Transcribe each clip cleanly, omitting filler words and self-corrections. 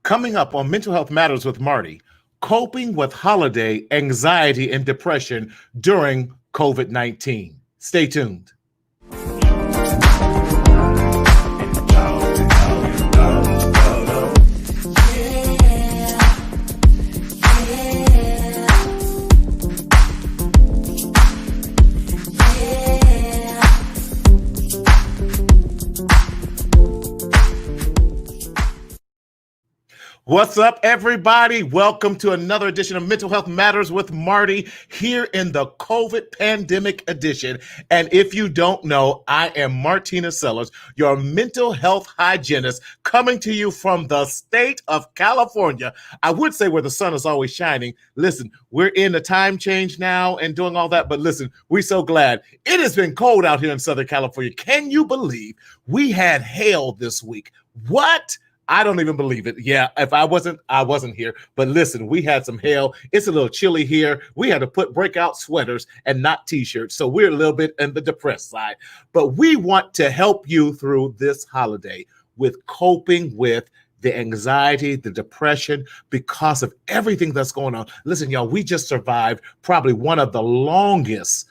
Coming up on Mental Health Matters with Marty, coping with holiday anxiety and depression during COVID-19. Stay tuned. What's up, everybody? Welcome to another edition of Mental Health Matters with Marty here in the COVID pandemic edition. And if you don't know, I am Martina Sellers, your mental health hygienist, coming to you from the state of California. I would say where the sun is always shining. Listen, we're in a time change now and doing all that, but listen, we're so glad. It has been cold out here in Southern California. Can you believe we had hail this week? What? I don't even believe it. Yeah, if I wasn't here. But listen, we had some hail. It's a little chilly here. We had to put breakout sweaters and not t-shirts. So we're a little bit on the depressed side. But we want to help you through this holiday with coping with the anxiety, the depression, because of everything that's going on. Listen, y'all, we just survived probably one of the longest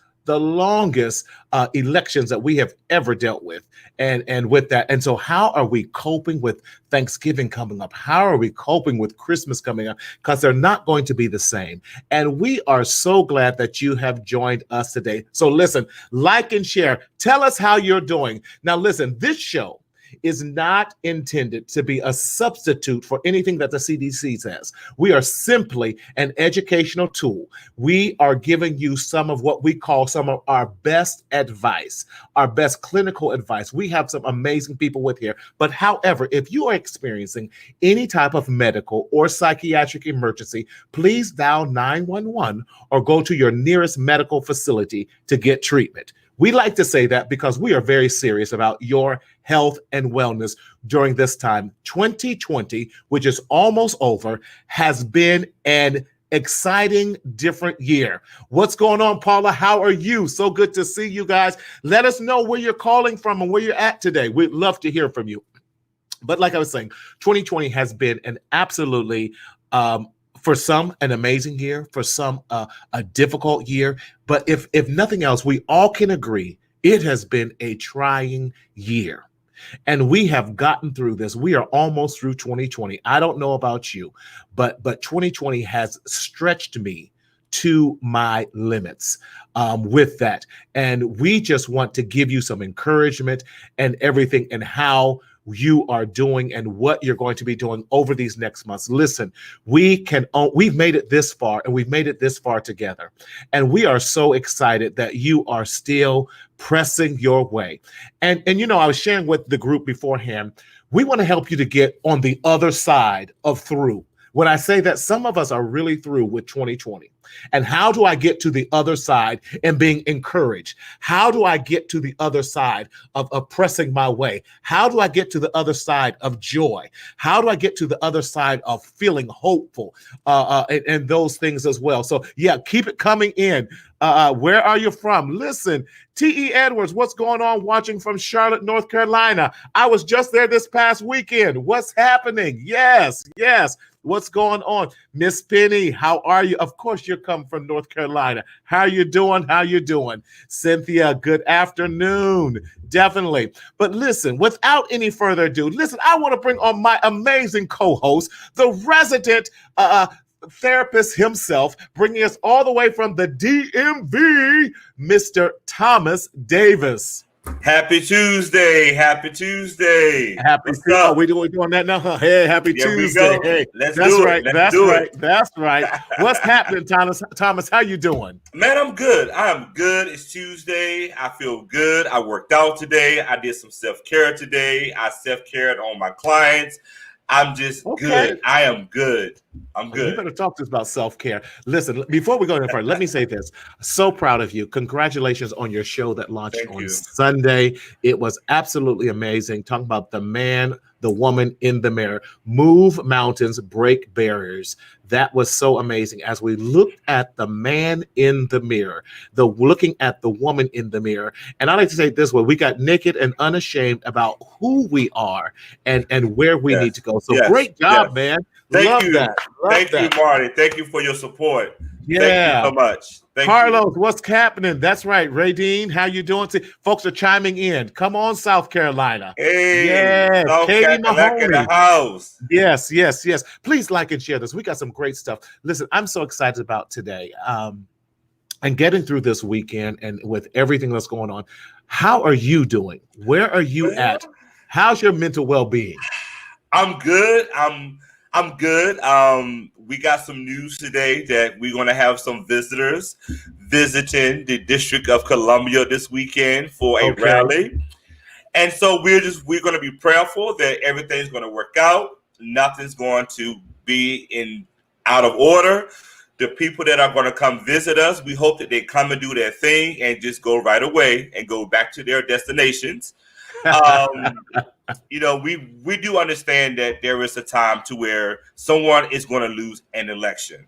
elections that we have ever dealt with. And with that, and so how are we coping with Thanksgiving coming up? How are we coping with Christmas coming up? Because they're not going to be the same. And we are so glad that you have joined us today. So listen, like and share. Tell us how you're doing. Now listen, this show is not intended to be a substitute for anything that the CDC says. We are simply an educational tool. We are giving you some of what we call some of our best advice, our best clinical advice. We have some amazing people with here. But however, if you are experiencing any type of medical or psychiatric emergency, please dial 911 or go to your nearest medical facility to get treatment. We like to say that because we are very serious about your health and wellness during this time. 2020, which is almost over, has been an exciting, different year. What's going on, Paula? How are you? So good to see you guys. Let us know where you're calling from and where you're at today. We'd love to hear from you. But like I was saying, 2020 has been an absolutely for some, an amazing year, for some, a difficult year. But if nothing else, we all can agree it has been a trying year. And we have gotten through this. We are almost through 2020. I don't know about you, but 2020 has stretched me to my limits with that. And we just want to give you some encouragement and everything and how you are doing and what you're going to be doing over these next months. Listen, we've made it this far and we've made it this far together. And we are so excited that you are still pressing your way. And you know, I was sharing with the group beforehand, we want to help you to get on the other side of through. When I say that, some of us are really through with 2020. And how do I get to the other side and being encouraged? How do I get to the other side of pressing my way? How do I get to the other side of joy? How do I get to the other side of feeling hopeful and those things as well? So yeah, keep it coming in. Where are you from? Listen, T.E. Edwards, what's going on watching from Charlotte, North Carolina? I was just there this past weekend. What's happening? Yes. What's going on? Miss Penny, how are you? Of course, you come from North Carolina. How you doing? Cynthia, good afternoon. Definitely. But listen, without any further ado, I want to bring on my amazing co-host, the resident therapist himself, bringing us all the way from the DMV, Mr. Thomas Davis. Happy Tuesday. Happy Tuesday. We doing that now? Hey, happy Tuesday. Hey, Let's do it. That's right. What's happening, Thomas? Thomas, how you doing? Man, I'm good. It's Tuesday. I feel good. I worked out today. I did some self-care today. I self-cared on my clients. I'm just good. I am good. I'm Oh, you good. better talk to us about self-care. Listen, before we go any further, let me say this. So proud of you. Congratulations on your show that launched Thank on you. Sunday. It was absolutely amazing. Talking about the man, the woman in the mirror. Move mountains, break barriers. That was so amazing. As we looked at the man in the mirror, the looking at the woman in the mirror. And I like to say it this way: we got naked and unashamed about who we are and where we need Yes. to go. So Yes. great job, Yes. man. Thank Love you. that. Love Thank you, that. Marty. Thank you for your support. Thank you Yeah. so much. Thank you. Carlos, what's happening? That's right. Ray Dean, how you doing? Folks are chiming in. Come on, South Carolina. Hey, Yes. South Katie Kakalak in the Mahoney. house. Yes, yes, yes. Please like and share this. We got some great stuff. Listen, I'm so excited about today. And getting through this weekend and with everything that's going on. How are you doing? Where are you Well, at? How's your mental well-being? I'm good. I'm good. We got some news today that we're gonna have some visitors visiting the District of Columbia this weekend for a Okay. rally. And so we're gonna be prayerful that everything's gonna work out. Nothing's going to be in out of order. The people that are going to come visit us, we hope that they come and do their thing and just go right away and go back to their destinations. Um, we do understand that there is a time to where someone is going to lose an election,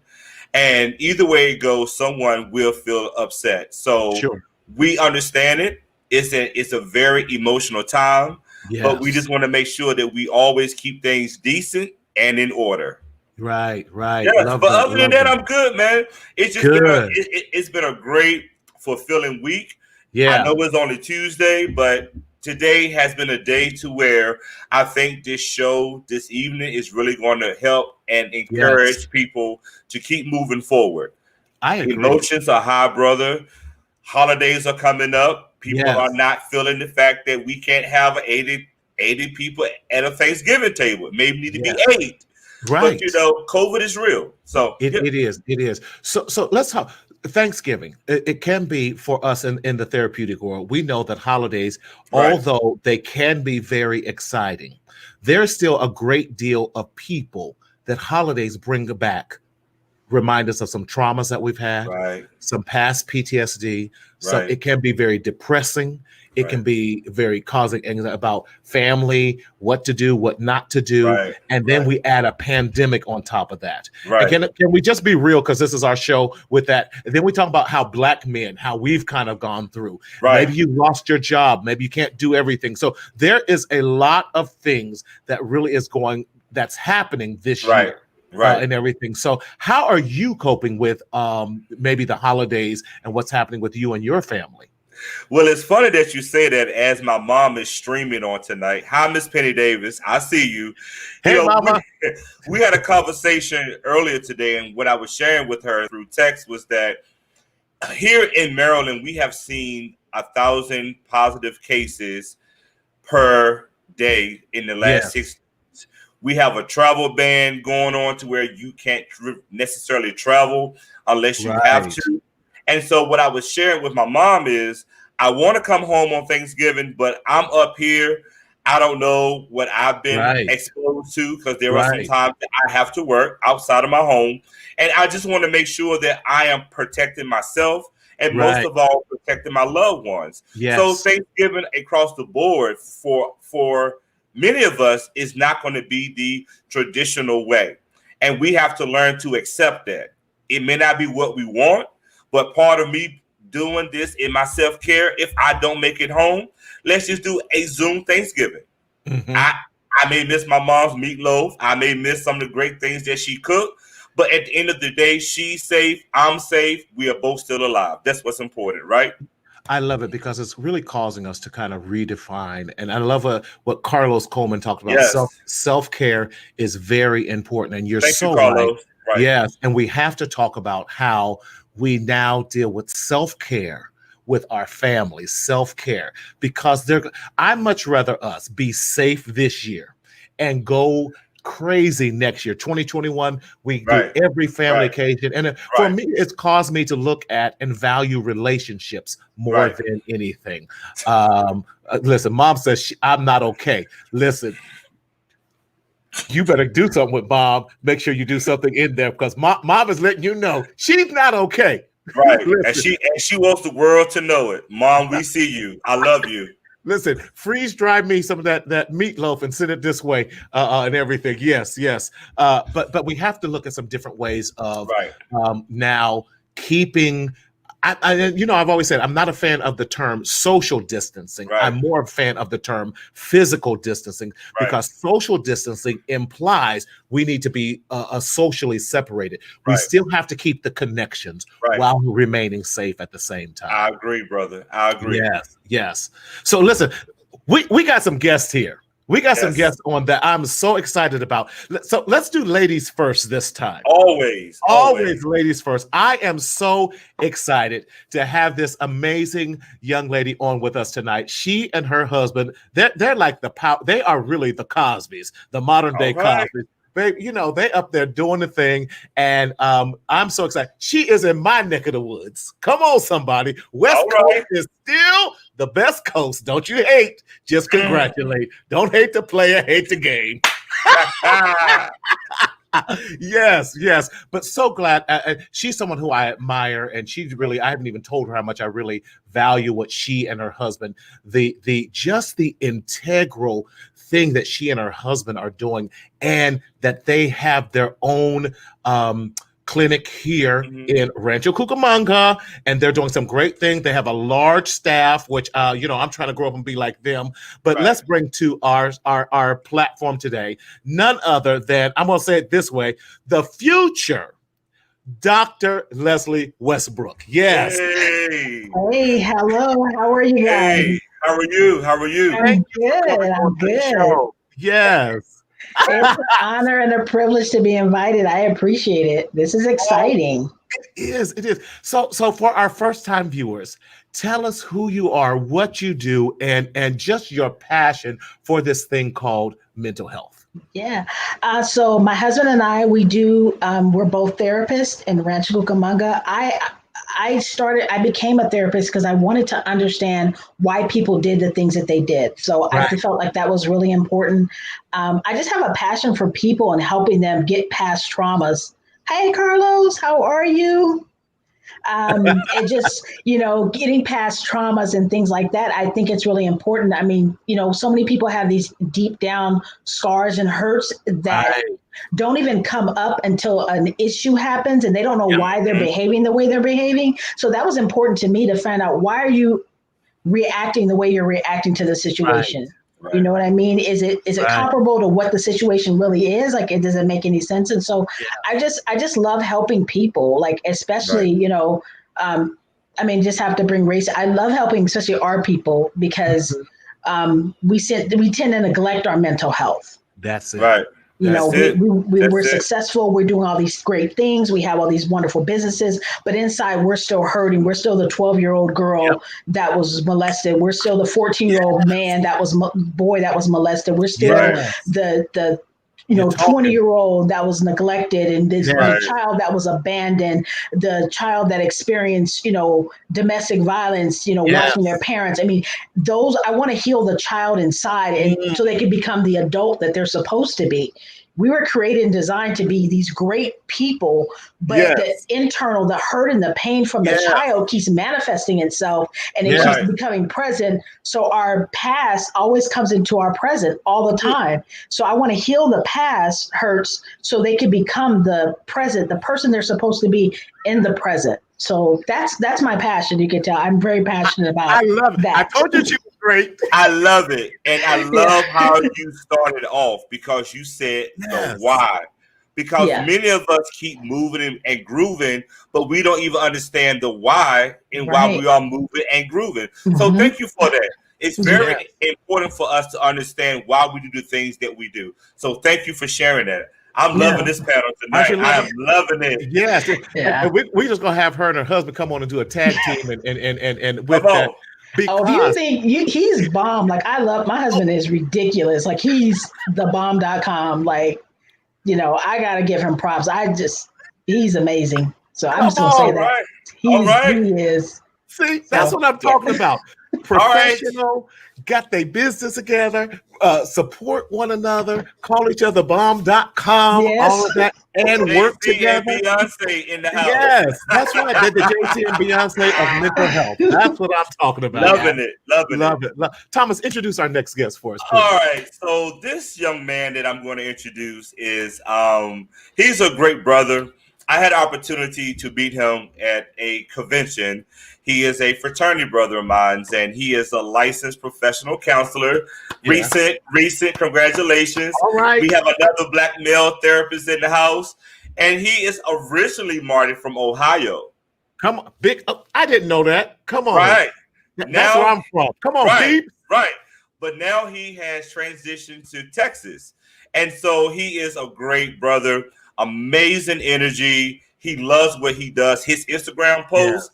and either way it goes, someone will feel upset. So Sure. we understand it. It's a very emotional time, but we Yes. just want to make sure that we always keep things decent and in order. Right, right. Yes, Love but that. other than Love that, that. I'm good, man. It's just been Good. it's been a great fulfilling week. I Yeah. know it's only Tuesday, but today has been a day to where I think this show this evening is really going to help and Yes. encourage people to keep moving forward. I agree. Emotions are high, brother. Holidays are coming up. People are Yes. not feeling the fact that we can't have 80 people at a Thanksgiving table. It may need to be Yes. 8. But Right. COVID is real. So yeah, It is. It is. So let's talk. Thanksgiving. It can be for us in the therapeutic world. We know that holidays, right, although they can be very exciting, there's still a great deal of people that holidays bring back, remind us of some traumas that we've had, right, some past PTSD. So right, it can be very depressing. It right, can be very causing anxiety about family, what to do, what not to do. right, And then right, we add a pandemic on top of that. And right, can we just be real? Because this is our show with that. And then we talk about how Black men, how we've kind of gone through. right, Maybe you lost your job. Maybe you can't do everything. So there is a lot of things that really that's happening this right, year right. and everything. So, how are you coping with maybe the holidays and what's happening with you and your family? Well, it's funny that you say that as my mom is streaming on tonight. Hi, Miss Penny Davis. I see you. You Hey, know, we, Mama. we had a conversation earlier today, and what I was sharing with her through text was that here in Maryland, we have seen 1,000 positive cases per day in the last Yes. 6 months. We have a travel ban going on to where you can't necessarily travel unless you have Right. to. And so what I was sharing with my mom is I want to come home on Thanksgiving, but I'm up here. I don't know what I've been Right. exposed to because there are some Right. times that I have to work outside of my home. And I just want to make sure that I am protecting myself and most Right. of all protecting my loved ones. So Yes. Thanksgiving across the board for many of us is not going to be the traditional way. And we have to learn to accept that. It may not be what we want, but part of me doing this in my self-care, if I don't make it home, let's just do a Zoom Thanksgiving. Hmm. I may miss my mom's meatloaf. I may miss some of the great things that she cooked. But at the end of the day, she's safe. I'm safe. We are both still alive. That's what's important, right? I love it because it's really causing us to kind of redefine. And I love what Carlos Coleman talked about. Yes. Self-care is very important. And you're Thank you, so right. Carlos. Right. Yes. And we have to talk about how we now deal with self-care with our families, self-care, because I'd much rather us be safe this year and go crazy next year. 2021, we do Right. every family Right. occasion. And for Right. me, it's caused me to look at and value relationships more Right. than anything. Listen, mom says I'm not okay. Listen, You better do something with mom. Make sure you do something in there because mom is letting you know she's not okay. Right. And she wants the world to know it. Mom, we see you. I love you. Listen, freeze dry me some of that meatloaf and send it this way and everything. Yes. But we have to look at some different ways of now keeping. I've always said I'm not a fan of the term social distancing. Right. I'm more a fan of the term physical distancing because social distancing implies we need to be socially separated. We still have to keep the connections while remaining safe at the same time. I agree, brother. I agree. Yes. So listen, we got some guests here. We got some guests on that I'm so excited about. So let's do ladies first this time. Always ladies first. I am so excited to have this amazing young lady on with us tonight. She and her husband, they're like they are really the Cosbys, the modern day Cosbys. They up there doing the thing, and I'm so excited. She is in my neck of the woods. Come on, somebody. West Coast is still the best coast. Don't you hate, just congratulate. Don't hate the player, hate the game. Yes. But so glad. She's someone who I admire, and I haven't even told her how much I really value what she and her husband, the integral thing that she and her husband are doing, and that they have their own clinic here in Rancho Cucamonga, and they're doing some great things. They have a large staff, which I'm trying to grow up and be like them. But let's bring to our platform today none other than, I'm going to say it this way, the future Dr. Leslie Westbrook. Yes. Hey, hello. How are you guys? Hey, how are you? I'm good. Yes. It's an honor and a privilege to be invited. I appreciate it. This is exciting. It is. So for our first time viewers, tell us who you are, what you do, and just your passion for this thing called mental health. Yeah. So my husband and I, we're both therapists in Rancho Cucamonga. I became a therapist because I wanted to understand why people did the things that they did. So I felt like that was really important. I just have a passion for people and helping them get past traumas. Hey, Carlos, how are you? And just, getting past traumas and things like that. I think it's really important. I mean, so many people have these deep down scars and hurts that don't even come up until an issue happens, and they don't know why they're behaving the way they're behaving. So that was important to me to find out, why are you reacting the way you're reacting to the situation? Right. You know what I mean? Is it comparable to what the situation really is? Like, it doesn't make any sense. And so I just love helping people, like, especially, just have to bring race. I love helping, especially our people, because we tend to neglect our mental health. That's it. Right. We're successful. We're doing all these great things. We have all these wonderful businesses, but inside we're still hurting. We're still the 12-year-old girl that was molested. We're still the 14-year-old man that was molested. We're still the 20-year-old that was neglected, and the child that was abandoned, the child that experienced, domestic violence, watching their parents. I mean, I want to heal the child inside, and so they can become the adult that they're supposed to be. We were created and designed to be these great people, but the internal, the hurt and the pain from the child keeps manifesting itself, and it keeps becoming present. So our past always comes into our present all the time. So I want to heal the past hurts so they can become the present, the person they're supposed to be in the present. So that's my passion. You can tell I'm very passionate about. I love that. I told you she was great. I love it. And I love how you started off, because you said the why. Because many of us keep moving and grooving, but we don't even understand the why and why we are moving and grooving. So thank you for that. It's very important for us to understand why we do the things that we do. So thank you for sharing that. I'm loving this panel tonight. I am loving it. Yes. And we just gonna have her and her husband come on and do a tag team and with that. Because you think he's bomb. Like, I love, my husband is ridiculous. Like, he's the bomb.com. Like, I gotta give him props. He's amazing. So I'm just gonna say that. He is. See, that's what I'm talking about. professional, got their business together, support one another, call each other bomb.com, all Yes. of that, and work Jay-Z and together. Beyonce in the house. Yes, that's right. They're the JT and Beyonce of mental health. That's what I'm talking about. Loving it. Love it. Thomas, introduce our next guest for us, please. All right. So this young man that I'm going to introduce is he's a great brother. I had an opportunity to meet him at a convention. He is a fraternity brother of mine, and he is a licensed professional counselor. Yeah. Recent, congratulations. All right. We have another black male therapist in the house, and he is originally, Marty, from Ohio. Come on, big. I didn't know that. Come on. Right. That's where I'm from. Come on, right, peeps. Right. But now he has transitioned to Texas. And so he is a great brother, amazing energy. He loves what he does. His Instagram posts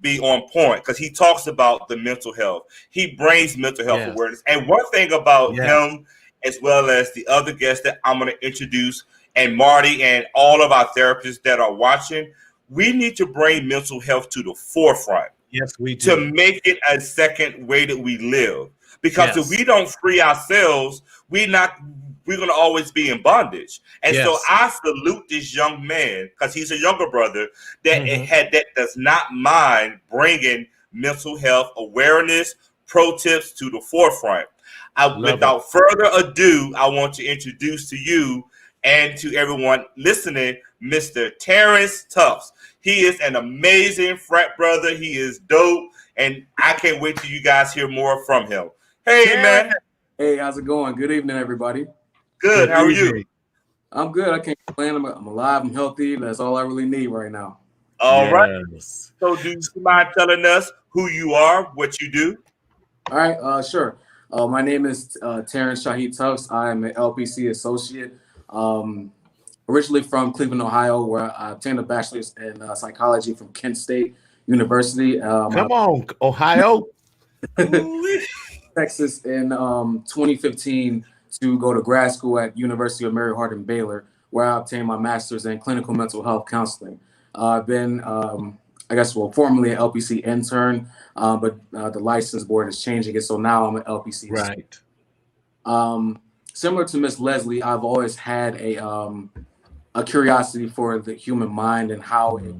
be on point because he talks about the mental health. He brings mental health awareness. And one thing about him, as well as the other guests that I'm going to introduce, and Marty and all of our therapists that are watching, we need to bring mental health to the forefront. Yes, we do. To make it a second way that we live. Because if we don't free ourselves, we're going to always be in bondage. And so I salute this young man, because he's a younger brother, that does not mind bringing mental health awareness, pro tips to the forefront. Without further ado, I want to introduce to you and to everyone listening, Mr. Terrence Tufts. He is an amazing frat brother. He is dope, and I can't wait till you guys hear more from him. Hey, man. Hey, how's it going? Good evening, everybody. Good. How are you? I'm good. I can't complain. I'm alive. I'm healthy. That's all I really need right now. All right. So do you mind telling us who you are, what you do? All right. Sure. My name is Terrence Shahid Tufts. I'm an LPC associate. Originally from Cleveland, Ohio, where I obtained a bachelor's in psychology from Kent State University. Come on, Ohio. Texas in 2015 to go to grad school at University of Mary Hardin Baylor, where I obtained my master's in clinical mental health counseling. I've been, formerly an LPC intern, but the license board is changing it, so now I'm an LPC. Right. Similar to Miss Leslie, I've always had a curiosity for the human mind and how it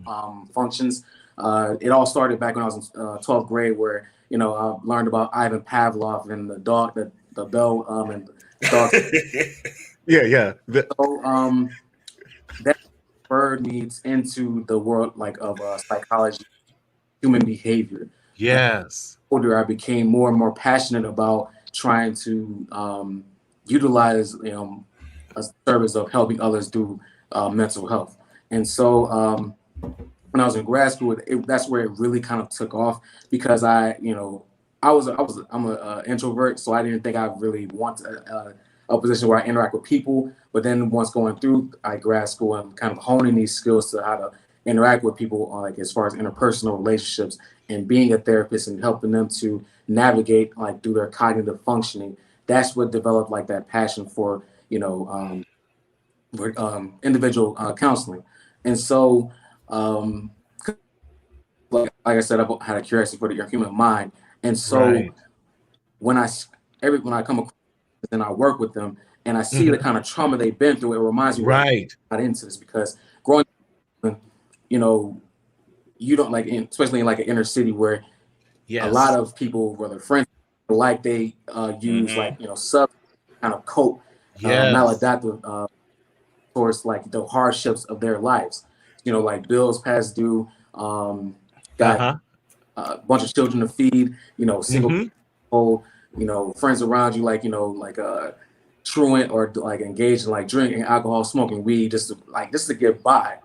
functions. It all started back when I was in 12th grade, where I learned about Ivan Pavlov and the dog, the bell, and the dog. So that spurred me into the world of psychology, human behavior. Yes. Older, I became more and more passionate about trying to utilize a service of helping others do mental health. And so when I was in grad school, that's where it really kind of took off, because I'm an introvert, so I didn't think I really want a position where I interact with people. But then once going through grad school and kind of honing these skills to how to interact with people, as far as interpersonal relationships, and being a therapist and helping them to navigate through their cognitive functioning, that's what developed that passion for individual counseling. And so like I said, I've had a curiosity for the human mind. And so when I come across and I work with them and I see the kind of trauma they've been through, it reminds me got into this, because growing up, you don't especially in an inner city where a lot of people, whether friends, they use sub kind of cope, maladaptive towards the hardships of their lives. Bills past due, got a bunch of children to feed, single people, friends around you, truant or engaged in drinking alcohol, smoking weed, just to get by.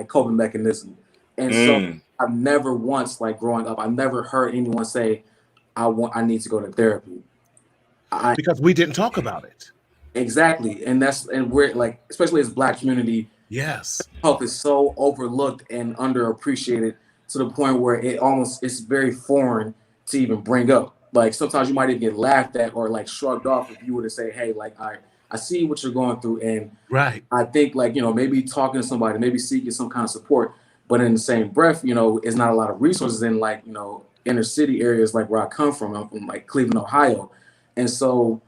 Coping mechanism. And so I've never once, growing up, I never heard anyone say, I need to go to therapy. Because we didn't talk about it. Exactly. And we're especially as Black community, health is so overlooked and underappreciated to the point where it's very foreign to even bring up. Sometimes you might even get laughed at or shrugged off if you were to say, hey, I see what you're going through, and I think maybe talking to somebody, maybe seeking some kind of support, but in the same breath, it's not a lot of resources in inner city areas like where I come from. I'm from like Cleveland, Ohio. And so,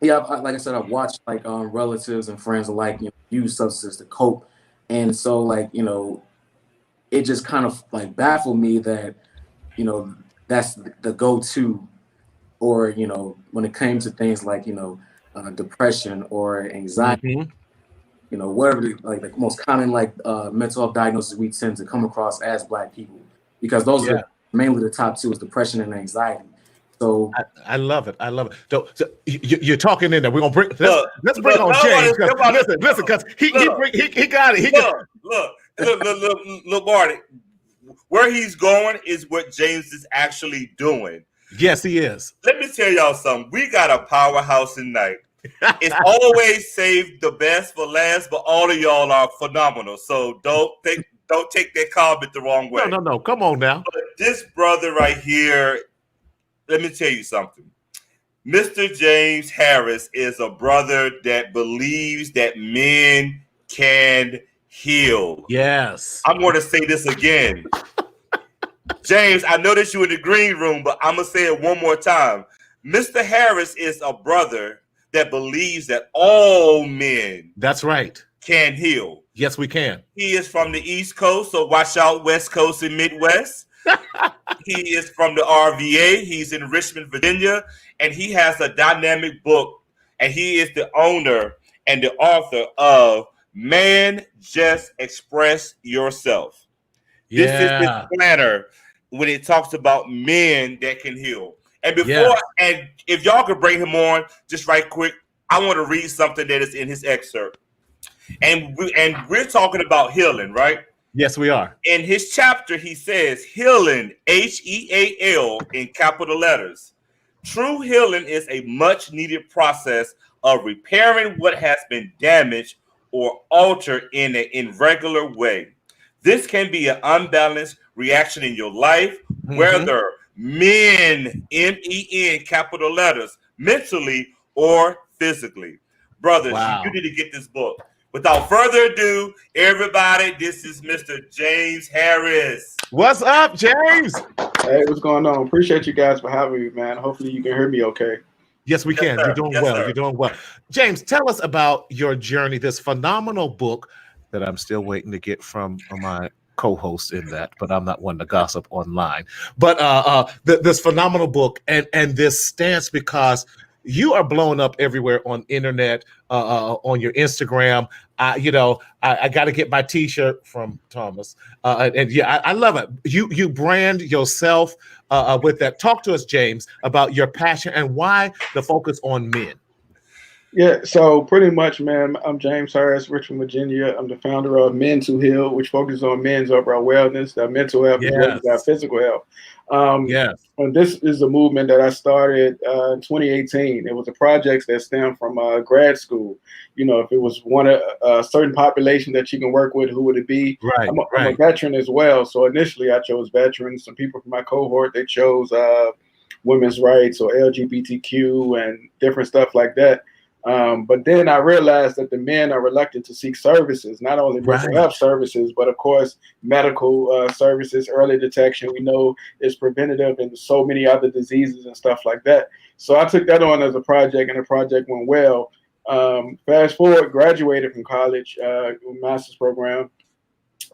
yeah, like I said, I've watched like relatives and friends alike, use substances to cope. And so like, it just kind of like baffled me that, that's the go-to, or, when it came to things like, depression or anxiety, whatever like the most common like mental health diagnoses we tend to come across as Black people, because those are mainly the top two, is depression and anxiety. So I love it. I love it. So you're talking in there. We're gonna bring let's bring on James. Listen, because he got it. Look, Marty. Where he's going is what James is actually doing. Yes, he is. Let me tell y'all something. We got a powerhouse tonight. It's always saved the best for last, but all of y'all are phenomenal. So don't take that comment the wrong way. No. Come on now. But this brother right here, let me tell you something. Mr. James Harris is a brother that believes that men can heal. Yes. I'm going to say this again. James, I know that you're in the green room, but I'm going to say it one more time. Mr. Harris is a brother that believes that all men, that's right, can heal. Yes, we can. He is from the East Coast, so watch out, West Coast and Midwest. He is from the RVA. He's in Richmond, Virginia, and he has a dynamic book, and he is the owner and the author of Man, Just Express Yourself. This is his planner when it talks about men that can heal. And and if y'all could bring him on just right quick, I want to read something that is in his excerpt. And we're talking about healing, right? Yes, we are. In his chapter, he says, healing, H-E-A-L in capital letters. True healing is a much needed process of repairing what has been damaged or altered in an irregular way. This can be an unbalanced reaction in your life, whether men, M-E-N, capital letters, mentally or physically. Brothers, you need to get this book. Without further ado, everybody, this is Mr. James Harris. What's up, James? Hey, what's going on? Appreciate you guys for having me, man. Hopefully you can hear me okay. Yes, we can. Sir. You're doing well. Sir. You're doing well. James, tell us about your journey, this phenomenal book that I'm still waiting to get from my co-host in that, but I'm not one to gossip online. But this phenomenal book and this stance, because you are blowing up everywhere on internet, on your Instagram. I got to get my T-shirt from Thomas, and I love it. You brand yourself with that. Talk to us, James, about your passion and why the focus on men. Yeah, so pretty much, man, I'm James Harris, Richmond, Virginia. I'm the founder of Men to Heal, which focuses on men's overall wellness, their mental health, as well as their physical health. And this is a movement that I started in 2018. It was a project that stemmed from grad school. If it was a certain population that you can work with, who would it be? Right, I'm a veteran as well. So initially I chose veterans. Some people from my cohort, they chose women's rights or LGBTQ and different stuff like that. But then I realized that the men are reluctant to seek services, not only mental health services, but of course, medical services, early detection. We know is preventative in so many other diseases and stuff like that. So I took that on as a project, and the project went well. Fast forward, graduated from college, master's program,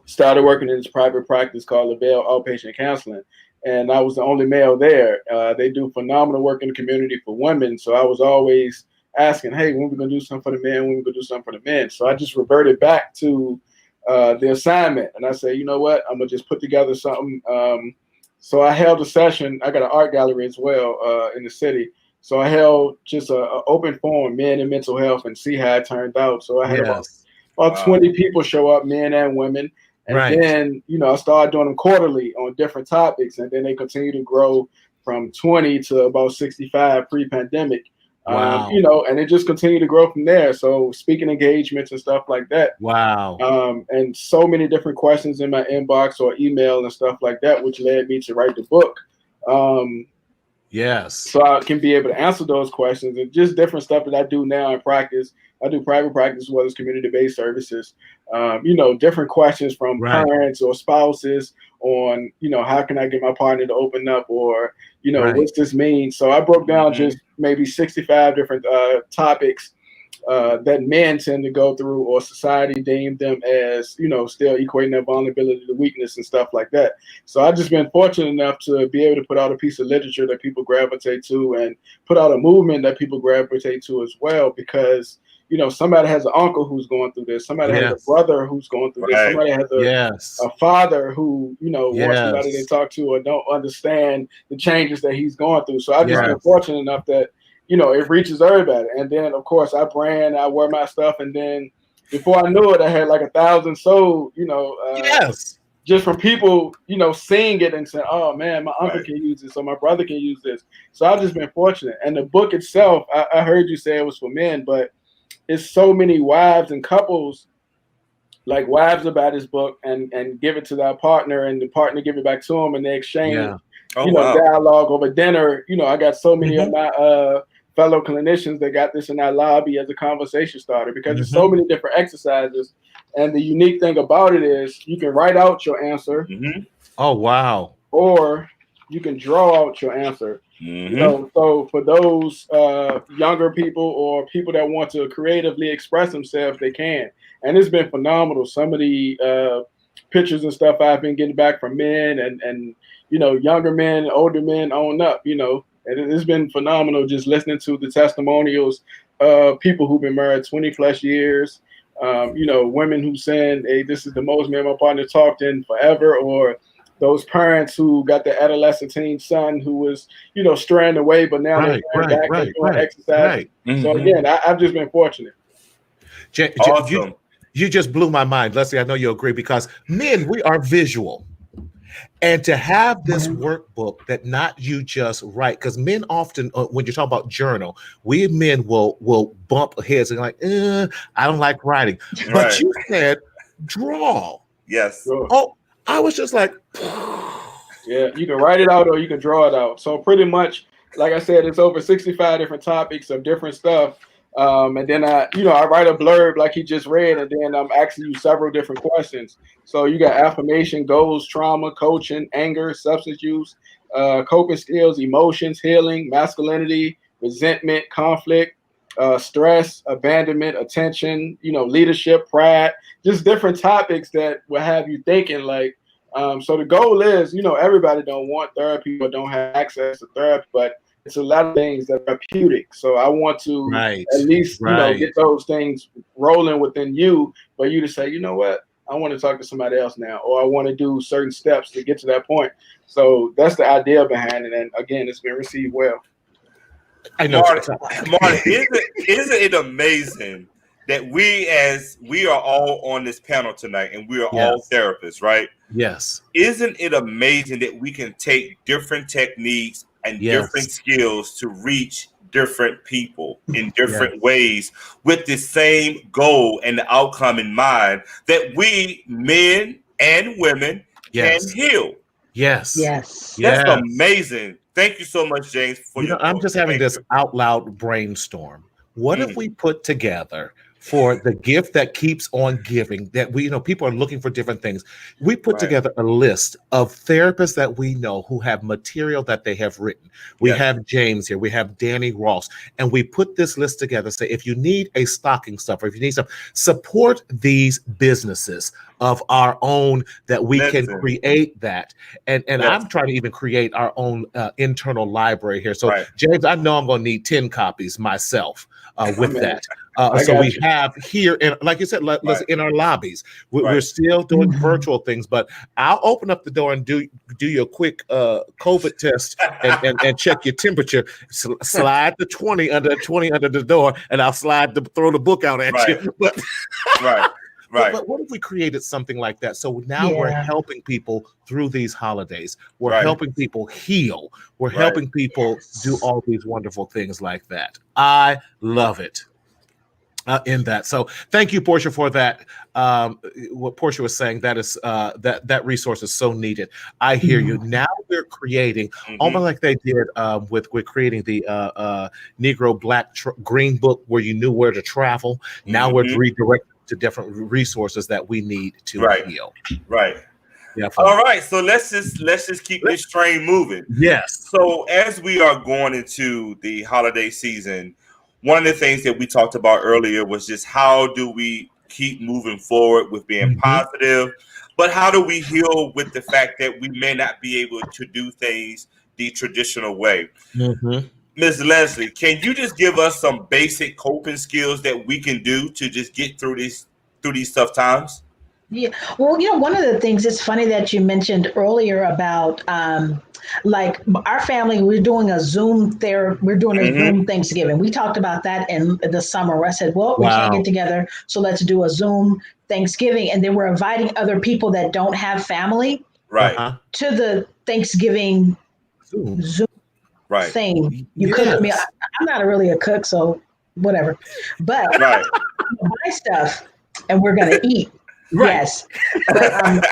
started working in this private practice called LaBelle Outpatient Counseling. And I was the only male there. They do phenomenal work in the community for women. So I was always asking, hey, when we gonna do something for the men, when we gonna do something for the men. So I just reverted back to the assignment, and I said, you know what, I'm gonna just put together something. So I held a session. I got an art gallery as well in the city. So I held just an open forum, men and mental health, and see how it turned out. So I had about 20 people show up, men and women. And then, I started doing them quarterly on different topics, and then they continue to grow from 20 to about 65 pre-pandemic. And it just continued to grow from there. So speaking engagements and stuff like that. And so many different questions in my inbox or email and stuff like that, which led me to write the book. Yes. So I can be able to answer those questions, and just different stuff that I do now in practice. I do private practice as well as community-based services. Different questions from parents or spouses on, how can I get my partner to open up, or, what's this mean? So I broke down just maybe 65 different topics that men tend to go through, or society deemed them as, still equating their vulnerability to weakness and stuff like that. So I've just been fortunate enough to be able to put out a piece of literature that people gravitate to, and put out a movement that people gravitate to as well, because somebody has an uncle who's going through this, somebody has a brother who's going through this, somebody has a father who, wants somebody to talk to, or don't understand the changes that he's going through. So I've just been fortunate enough that, it reaches everybody. And then, of course, I brand, I wear my stuff. And then before I knew it, I had like 1,000 sold, just from people, seeing it and saying, oh, man, my uncle can use this, or my brother can use this. So I've just been fortunate. And the book itself, I heard you say it was for men, but it's so many wives and couples, like wives about his book and give it to their partner, and the partner give it back to them, and they exchange, dialogue over dinner. I got so many of my fellow clinicians that got this in our lobby as a conversation starter, because there's so many different exercises. And the unique thing about it is you can write out your answer. Oh, wow. Or you can draw out your answer. So for those younger people, or people that want to creatively express themselves, they can. And it's been phenomenal. Some of the pictures and stuff I've been getting back from men and younger men, older men on up, and it's been phenomenal just listening to the testimonials of people who've been married 20 plus years, women who saying, hey, this is the most me and my partner talked in forever, or those parents who got the adolescent teen son who was, straying away, but now they're back and doing exercise. So again, I've just been fortunate. Awesome. You just blew my mind, Leslie. I know you agree, because men, we are visual. And to have this workbook that not you just write, because men often, when you talk about journal, we men will bump heads and like, I don't like writing. But you said draw. Yes. Oh, I was just like, yeah, you can write it out or you can draw it out. So pretty much, like I said, it's over 65 different topics of different stuff. And then I write a blurb like he just read, and then I'm asking you several different questions. So you got affirmation, goals, trauma, coaching, anger, substance use, coping skills, emotions, healing, masculinity, resentment, conflict, stress, abandonment, attention, leadership, pride, just different topics that will have you thinking like, so the goal is, everybody don't want therapy or don't have access to therapy, but it's a lot of things that are therapeutic. So I want to at least, get those things rolling within you, for you to say, you know what, I want to talk to somebody else now, or I want to do certain steps to get to that point. So that's the idea behind it. And again, it's been received well. I know. Martin, isn't it amazing that we are all on this panel tonight, and we are all therapists, right? Yes. Isn't it amazing that we can take different techniques and different skills to reach different people in different ways with the same goal and the outcome in mind, that we men and women can heal? Yes. That's amazing. Thank you so much, James, for your I'm just having this out loud brainstorm. What if we put together, for the gift that keeps on giving, that we, people are looking for different things. We put together a list of therapists that we know who have material that they have written. We have James here, we have Danny Ross, and we put this list together. Say, if you need a stocking stuffer, if you need stuff, support these businesses of our own, that we can create that. And I'm trying to even create our own internal library here. So James, I know I'm going to need 10 copies myself with that. So we have here, and like you said, in our lobbies, we're still doing virtual things, but I'll open up the door and do you a quick COVID test and check your temperature. Slide the 20 under the door, and I'll throw the book out at you. But But what if we created something like that? So now we're helping people through these holidays. We're helping people heal. We're helping people do all these wonderful things like that. I love it. in that. So thank you, Portia, for that. What Portia was saying, that is that resource is so needed. I hear you. Now we're creating almost like they did with creating the Negro Black Green Book, where you knew where to travel. Now we're redirecting to different resources that we need to heal. Right. Definitely. All right. So let's just keep this train moving. Yes. So as we are going into the holiday season, one of the things that we talked about earlier was just how do we keep moving forward with being positive, but how do we heal with the fact that we may not be able to do things the traditional way? Ms. Leslie, can you just give us some basic coping skills that we can do to just get through these tough times? Yeah. Well, one of the things, it's funny that you mentioned earlier about like our family, we're doing a Zoom Thanksgiving. We talked about that in the summer. I said, well, we can't get together, so let's do a Zoom Thanksgiving. And then we're inviting other people that don't have family to the Thanksgiving Zoom thing. You cook with me. I'm not really a cook, so whatever. But buy stuff and we're going to eat. Yes. But,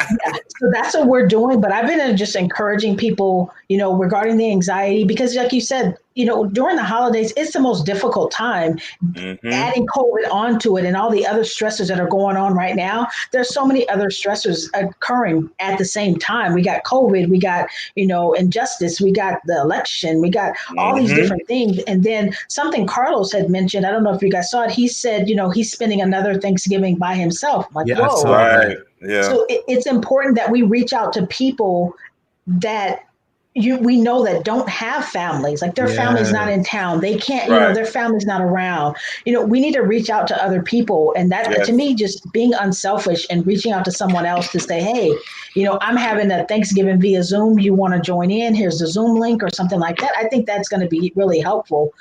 so that's what we're doing. But I've been just encouraging people, regarding the anxiety, because like you said, during the holidays, it's the most difficult time. Adding COVID onto it and all the other stressors that are going on right now, there's so many other stressors occurring at the same time. We got COVID, we got, injustice, we got the election, we got all these different things. And then something Carlos had mentioned, I don't know if you guys saw it, he said, he's spending another Thanksgiving by himself. I'm like, whoa. So it's important that we reach out to people that we know that don't have families, like their family's not in town. They can't, their family's not around. We need to reach out to other people. And that, to me, just being unselfish and reaching out to someone else to say, hey, I'm having a Thanksgiving via Zoom. You want to join in? Here's the Zoom link or something like that. I think that's going to be really helpful.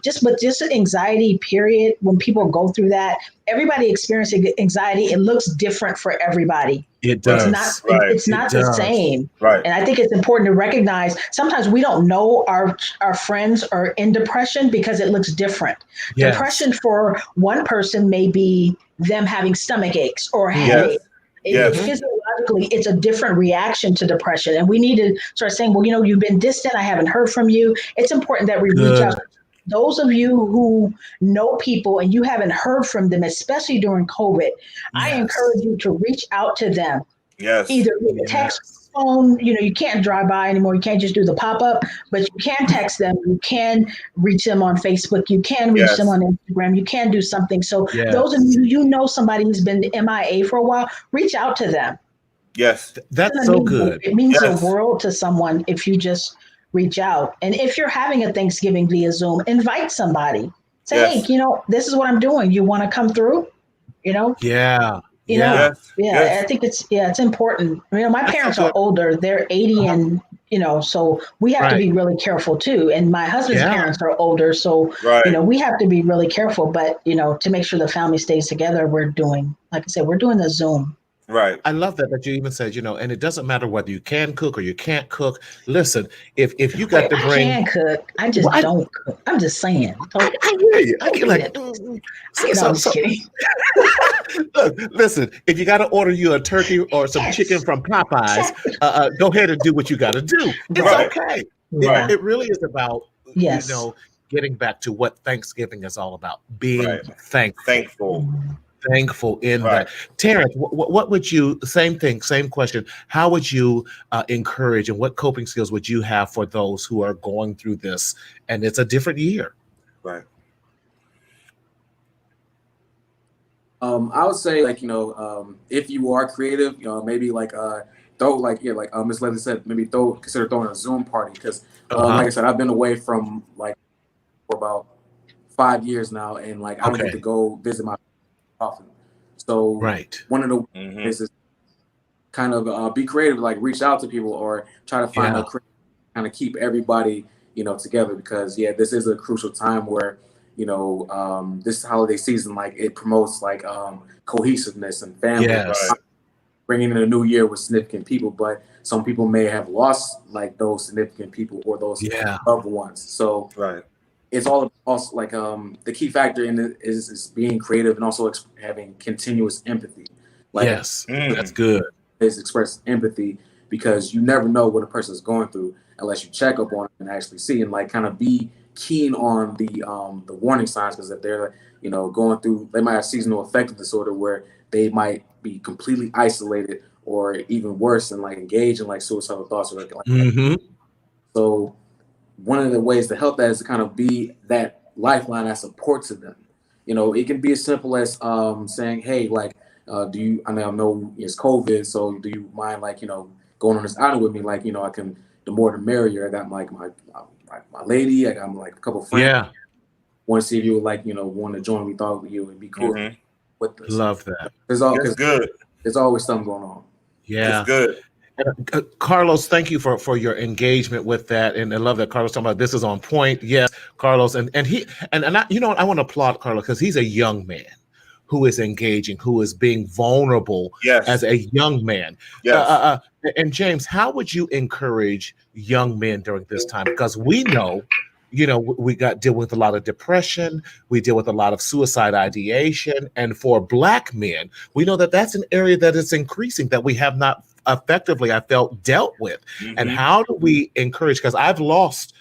Just anxiety, period. When people go through that, everybody experiencing anxiety, it looks different for everybody. It does. It's not the same. Right. And I think it's important to recognize sometimes we don't know our friends are in depression because it looks different. Yes. Depression for one person may be them having stomach aches or headaches. Physiologically, it's a different reaction to depression. And we need to start saying, well, you've been distant. I haven't heard from you. It's important that we reach out. Those of you who know people and you haven't heard from them, especially during COVID, I encourage you to reach out to them. Yes. Either with a text, phone, you can't drive by anymore. You can't just do the pop-up, but you can text them. You can reach them on Facebook. You can reach them on Instagram. You can do something. So those of you, somebody who's been MIA for a while, reach out to them. Yes. That's so good. It means the world to someone if you just reach out. And if you're having a Thanksgiving via Zoom, invite somebody. Say, hey, this is what I'm doing. You want to come through? I think it's important. My parents are older. They're 80 and, so we have to be really careful too. And my husband's parents are older. So, we have to be really careful. But, to make sure the family stays together, we're doing the Zoom. Right. I love that you even said, and it doesn't matter whether you can cook or you can't cook. Listen, if you got to bring, I can cook. I just don't cook. I'm just saying. I hear you. I get like, I'm just kidding. Look, listen, if you got to order you a turkey or some chicken from Popeyes, go ahead and do what you got to do. It's okay. It really is about, getting back to what Thanksgiving is all about, being thankful in that. Terrence, what would you, same question, how would you encourage and what coping skills would you have for those who are going through this and it's a different year? Right. I would say if you are creative, maybe throw Miss Leslie said, maybe consider throwing a Zoom party because like I said, I've been away from for about 5 years now and I don't get to go visit my often. So one of the ways is kind of be creative, reach out to people or try to find a kind of keep everybody, together because this is a crucial time where, this holiday season, it promotes cohesiveness and family, bringing in a new year with significant people, but some people may have lost those significant people or those loved ones. So it's all also like the key factor in it is being creative and also having continuous empathy. Like yes, that's good. Is express empathy because you never know what a person is going through unless you check up on it and actually see and like kind of be keen on the warning signs, because if they're going through, they might have seasonal affective disorder where they might be completely isolated or even worse and like engage in like suicidal thoughts or like so one of the ways to help that is to kind of be that lifeline, that support to them. It can be as simple as saying, hey, like, I know it's COVID, so do you mind like, going on this outing with me? Like, I can, the more the merrier. I got like my lady, I got like a couple friends. Yeah. Want to see if you would like, want to join. We thought you would be cool with this. Love that. That's good. There's always something going on. Yeah. It's good. Carlos, thank you for your engagement with that, and I love that Carlos talking about this is on point. Yes, Carlos, and I want to applaud Carlos because he's a young man who is engaging, who is being vulnerable as a young man. Yes. And James, how would you encourage young men during this time? Because we know, we deal with a lot of depression, we deal with a lot of suicide ideation, and for Black men, we know that that's an area that is increasing that we have not effectively, I felt, dealt with. And how do we encourage? Because I've lost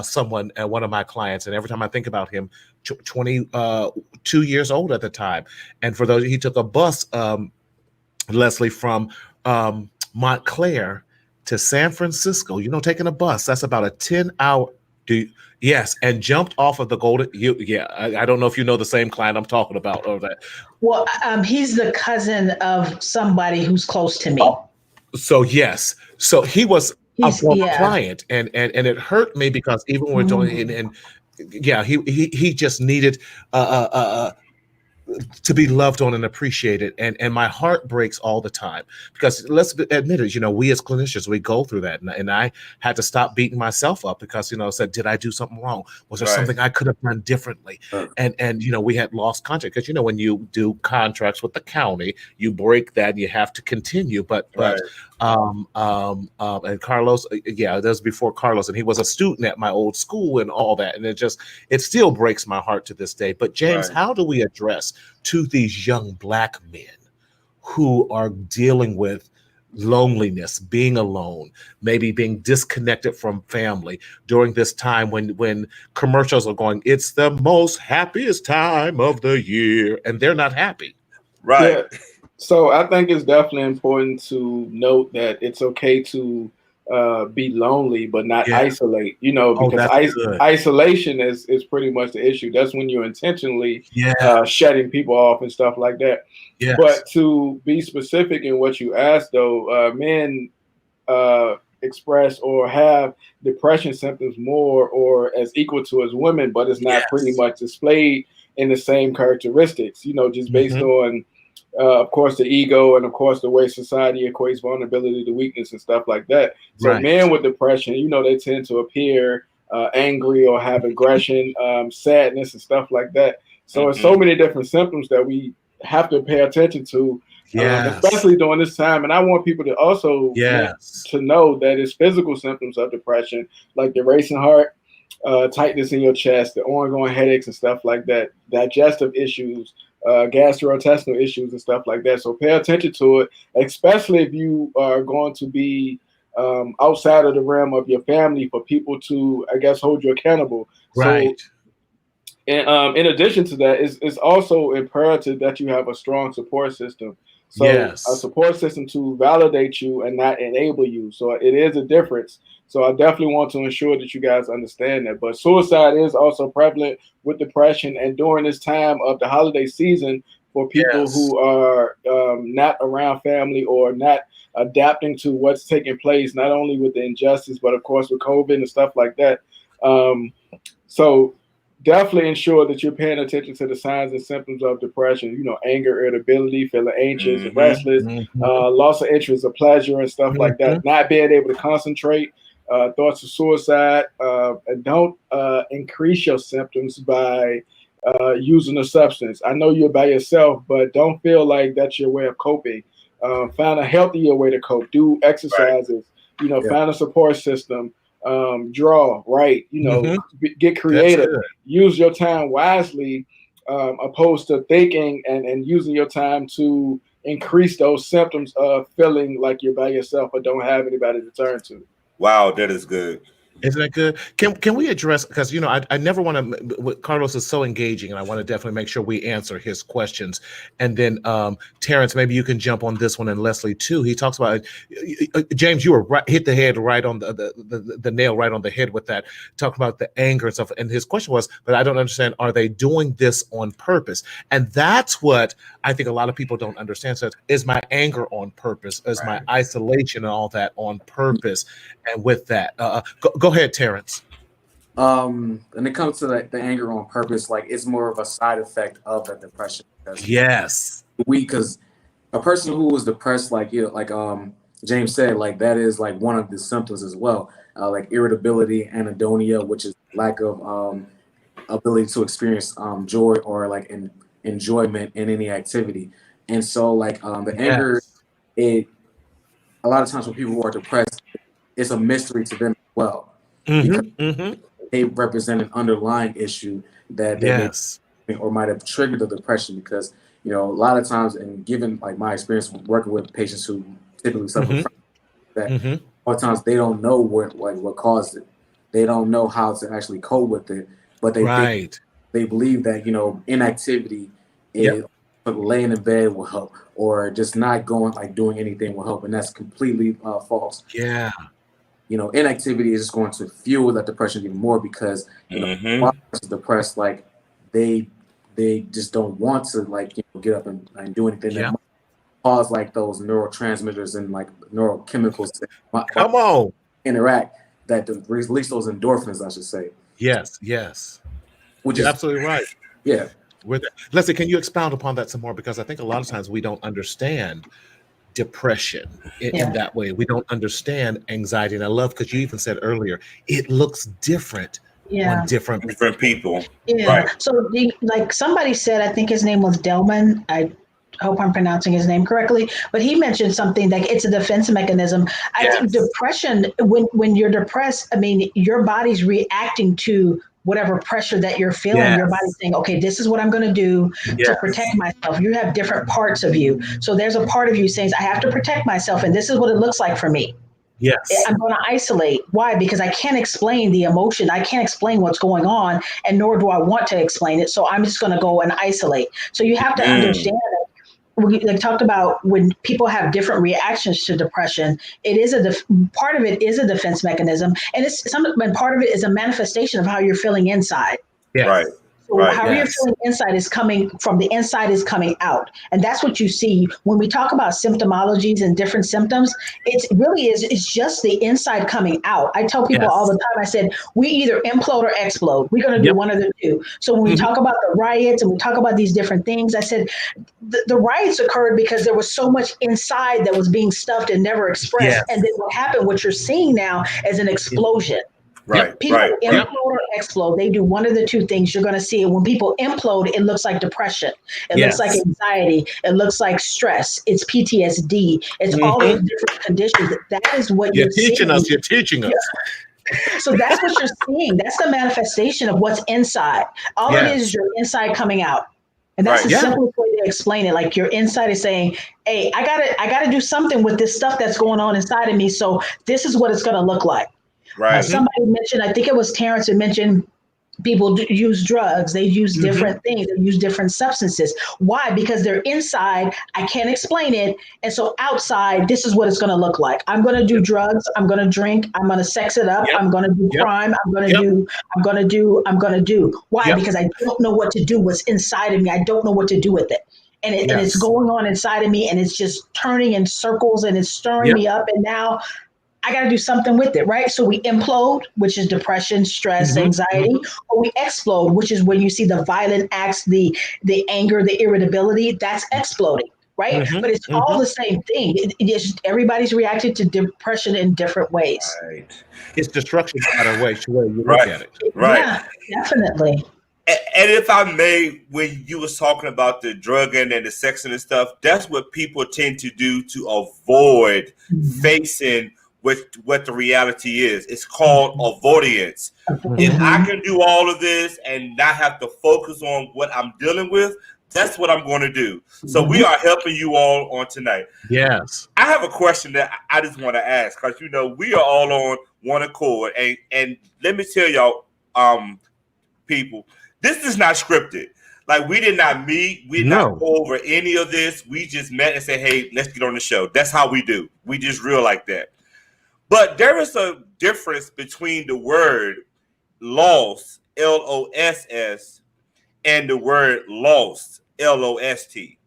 someone, one of my clients, and every time I think about him, 22 years old at the time, and for those, he took a bus, Leslie, from Montclair to San Francisco. Taking a bus, that's about a 10-hour. Yes, and jumped off of the Golden. I don't know if you know the same client I'm talking about or that. Well, he's the cousin of somebody who's close to me. So yes, so he was a former client, and it hurt me because even when we're doing and he just needed to be loved on and appreciated, and my heart breaks all the time because let's admit it, we as clinicians, we go through that, and I had to stop beating myself up because said, did I do something wrong? Was there something I could have done differently? And we had lost contact because when you do contracts with the county, you break that, you have to continue, but and Carlos, that was before Carlos, and he was a student at my old school and all that, and it still breaks my heart to this day. But James, how do we address to these young Black men who are dealing with loneliness, being alone, maybe being disconnected from family during this time when commercials are going, it's the most happiest time of the year, and they're not happy? Right. Yeah. So I think it's definitely important to note that it's okay to be lonely, but not isolate, because isolation is pretty much the issue. That's when you're intentionally shutting people off and stuff like that. Yes. But to be specific in what you asked, though, men express or have depression symptoms more or as equal to as women, but it's not pretty much displayed in the same characteristics, just based on of course, the ego, and of course, the way society equates vulnerability to weakness and stuff like that. So men with depression, they tend to appear angry or have aggression, sadness and stuff like that. So there's so many different symptoms that we have to pay attention to, especially during this time. And I want people to also to know that it's physical symptoms of depression, like the racing heart, tightness in your chest, the ongoing headaches and stuff like that, digestive issues, gastrointestinal issues and stuff like that. So pay attention to it, especially if you are going to be outside of the realm of your family, for people to, I guess, hold you accountable. Right. So, and in addition to that, it's also imperative that you have a strong support system. So a support system to validate you and not enable you. So it is a difference. So I definitely want to ensure that you guys understand that. But suicide is also prevalent with depression. And during this time of the holiday season, for people who are not around family or not adapting to what's taking place, not only with the injustice, but of course with COVID and stuff like that. So definitely ensure that you're paying attention to the signs and symptoms of depression, anger, irritability, feeling anxious, restless, loss of interest or pleasure and stuff like that, not being able to concentrate, thoughts of suicide, and don't increase your symptoms by using a substance. I know you're by yourself, but don't feel like that's your way of coping. Find a healthier way to cope. Do exercises, find a support system. draw, write, get creative, use your time wisely, opposed to thinking and using your time to increase those symptoms of feeling like you're by yourself or don't have anybody to turn to. Wow, that is good. Isn't that good? Can we address, because I never want to, Carlos is so engaging, and I want to definitely make sure we answer his questions. And then Terrence, maybe you can jump on this one, and Leslie too. He talks about James, you were hit the head right on the nail right on the head with that, talking about the anger and stuff. And his question was, but I don't understand, are they doing this on purpose? And that's what I think a lot of people don't understand. So is my anger on purpose? Is my isolation and all that on purpose? And with that, go ahead, Terrence. When it comes to the anger on purpose, like it's more of a side effect of the depression. Yes. Because a person who is depressed, like James said, like that is like one of the symptoms as well, like irritability, anhedonia, which is lack of ability to experience joy or like enjoyment in any activity. And so like the anger, a lot of times when people are depressed, it's a mystery to them as well, because they represent an underlying issue that they or might have triggered the depression. Because a lot of times, and given like my experience working with patients who typically suffer from that, a lot of times they don't know what caused it. They don't know how to actually cope with it, but they think, they believe that inactivity is laying in bed will help, or just not doing anything will help, and that's completely false. Inactivity is just going to fuel that depression even more, because while person is depressed, like they just don't want to get up and do anything that might cause like those neurotransmitters and like neurochemicals that interact, that release those endorphins, I should say. Yes. Which You're is absolutely right. Yeah. Leslie, can you expound upon that some more? Because I think a lot of times we don't understand depression in that way. We don't understand anxiety. And I love, because you even said earlier, it looks different on different people. So like somebody said, I think his name was Delman. I hope I'm pronouncing his name correctly, but he mentioned something like it's a defense mechanism. I think depression, when you're depressed, I mean, your body's reacting to whatever pressure that you're feeling. Your body's saying, okay, this is what I'm going to do to protect myself. You have different parts of you. So there's a part of you saying, I have to protect myself, and this is what it looks like for me. I'm going to isolate. Why? Because I can't explain the emotion. I can't explain what's going on, and nor do I want to explain it. So I'm just going to go and isolate. So you have to understand that. We talked about when people have different reactions to depression, it is part of it is a defense mechanism, and and part of it is a manifestation of how you're feeling inside. So how you're feeling inside is coming from the inside, is coming out. And that's what you see when we talk about symptomologies and different symptoms. It really is, it's just the inside coming out. I tell people all the time, I said, we either implode or explode. We're going to do one of the two. So when we talk about the riots and we talk about these different things, I said, the riots occurred because there was so much inside that was being stuffed and never expressed. And then what happened, what you're seeing now is an explosion. People implode or explode. They do one of the two things. You're going to see it. When people implode, it looks like depression. It looks like anxiety. It looks like stress. It's PTSD. It's all those different conditions. That is what you're teaching seeing. us. You're teaching us. So that's what you're seeing. That's the manifestation of what's inside. All it is your inside coming out. And that's the simplest way to explain it. Like your inside is saying, hey, I gotta do something with this stuff that's going on inside of me. So this is what it's going to look like. Somebody mentioned, I think it was Terrence who mentioned, people use drugs. They use different things. They use different substances. Why? Because they're inside. I can't explain it. And so outside, this is what it's going to look like. I'm going to do drugs. I'm going to drink. I'm going to sex it up. I'm going to do crime. I'm going to do. Why? Because I don't know what to do. What's inside of me, I don't know what to do with it. And it's going on inside of me, and it's just turning in circles, and it's stirring me up. And now I got to do something with it, right? So we implode, which is depression, stress, anxiety, or we explode, which is when you see the violent acts, the anger, the irritability, that's exploding, right? But it's all the same thing. It's everybody's reacted to depression in different ways. It's destruction no matter way you look at it. Yeah, definitely. And if I may, when you was talking about the drugging and the sexing and stuff, that's what people tend to do to avoid facing what the reality is. It's called avoidance. If I can do all of this and not have to focus on what I'm dealing with, that's what I'm going to do. So we are helping you all on tonight. Yes. I have a question that I just want to ask, because we are all on one accord, and let me tell y'all, people, this is not scripted. Like, we did not meet, we did not go over any of this. We just met and said, hey, let's get on the show. That's how we do. We just real like that. But there is a difference between the word loss, L-O-S-S, and the word lost, L-O-S-T.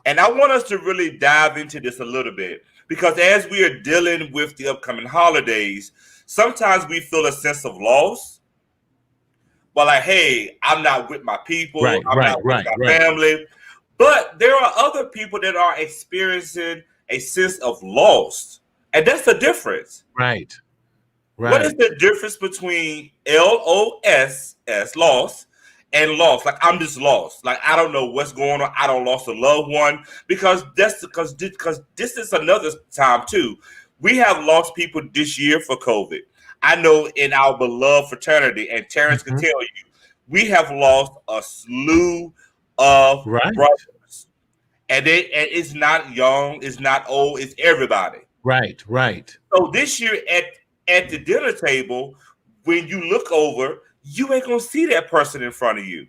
And I want us to really dive into this a little bit, because as we are dealing with the upcoming holidays, sometimes we feel a sense of loss. But like, hey, I'm not with my people. I'm not with my family. But there are other people that are experiencing a sense of loss. And that's the difference. Right. What is the difference between L-O-S-S, loss, and lost? Like, I'm just lost. Like, I don't know what's going on. I don't lost a loved one, because this is another time too. We have lost people this year for COVID. I know in our beloved fraternity, and Terrence can tell you, we have lost a slew of brothers, and it's not young, it's not old, it's everybody. Right. So this year at the dinner table, when you look over, you ain't gonna see that person in front of you.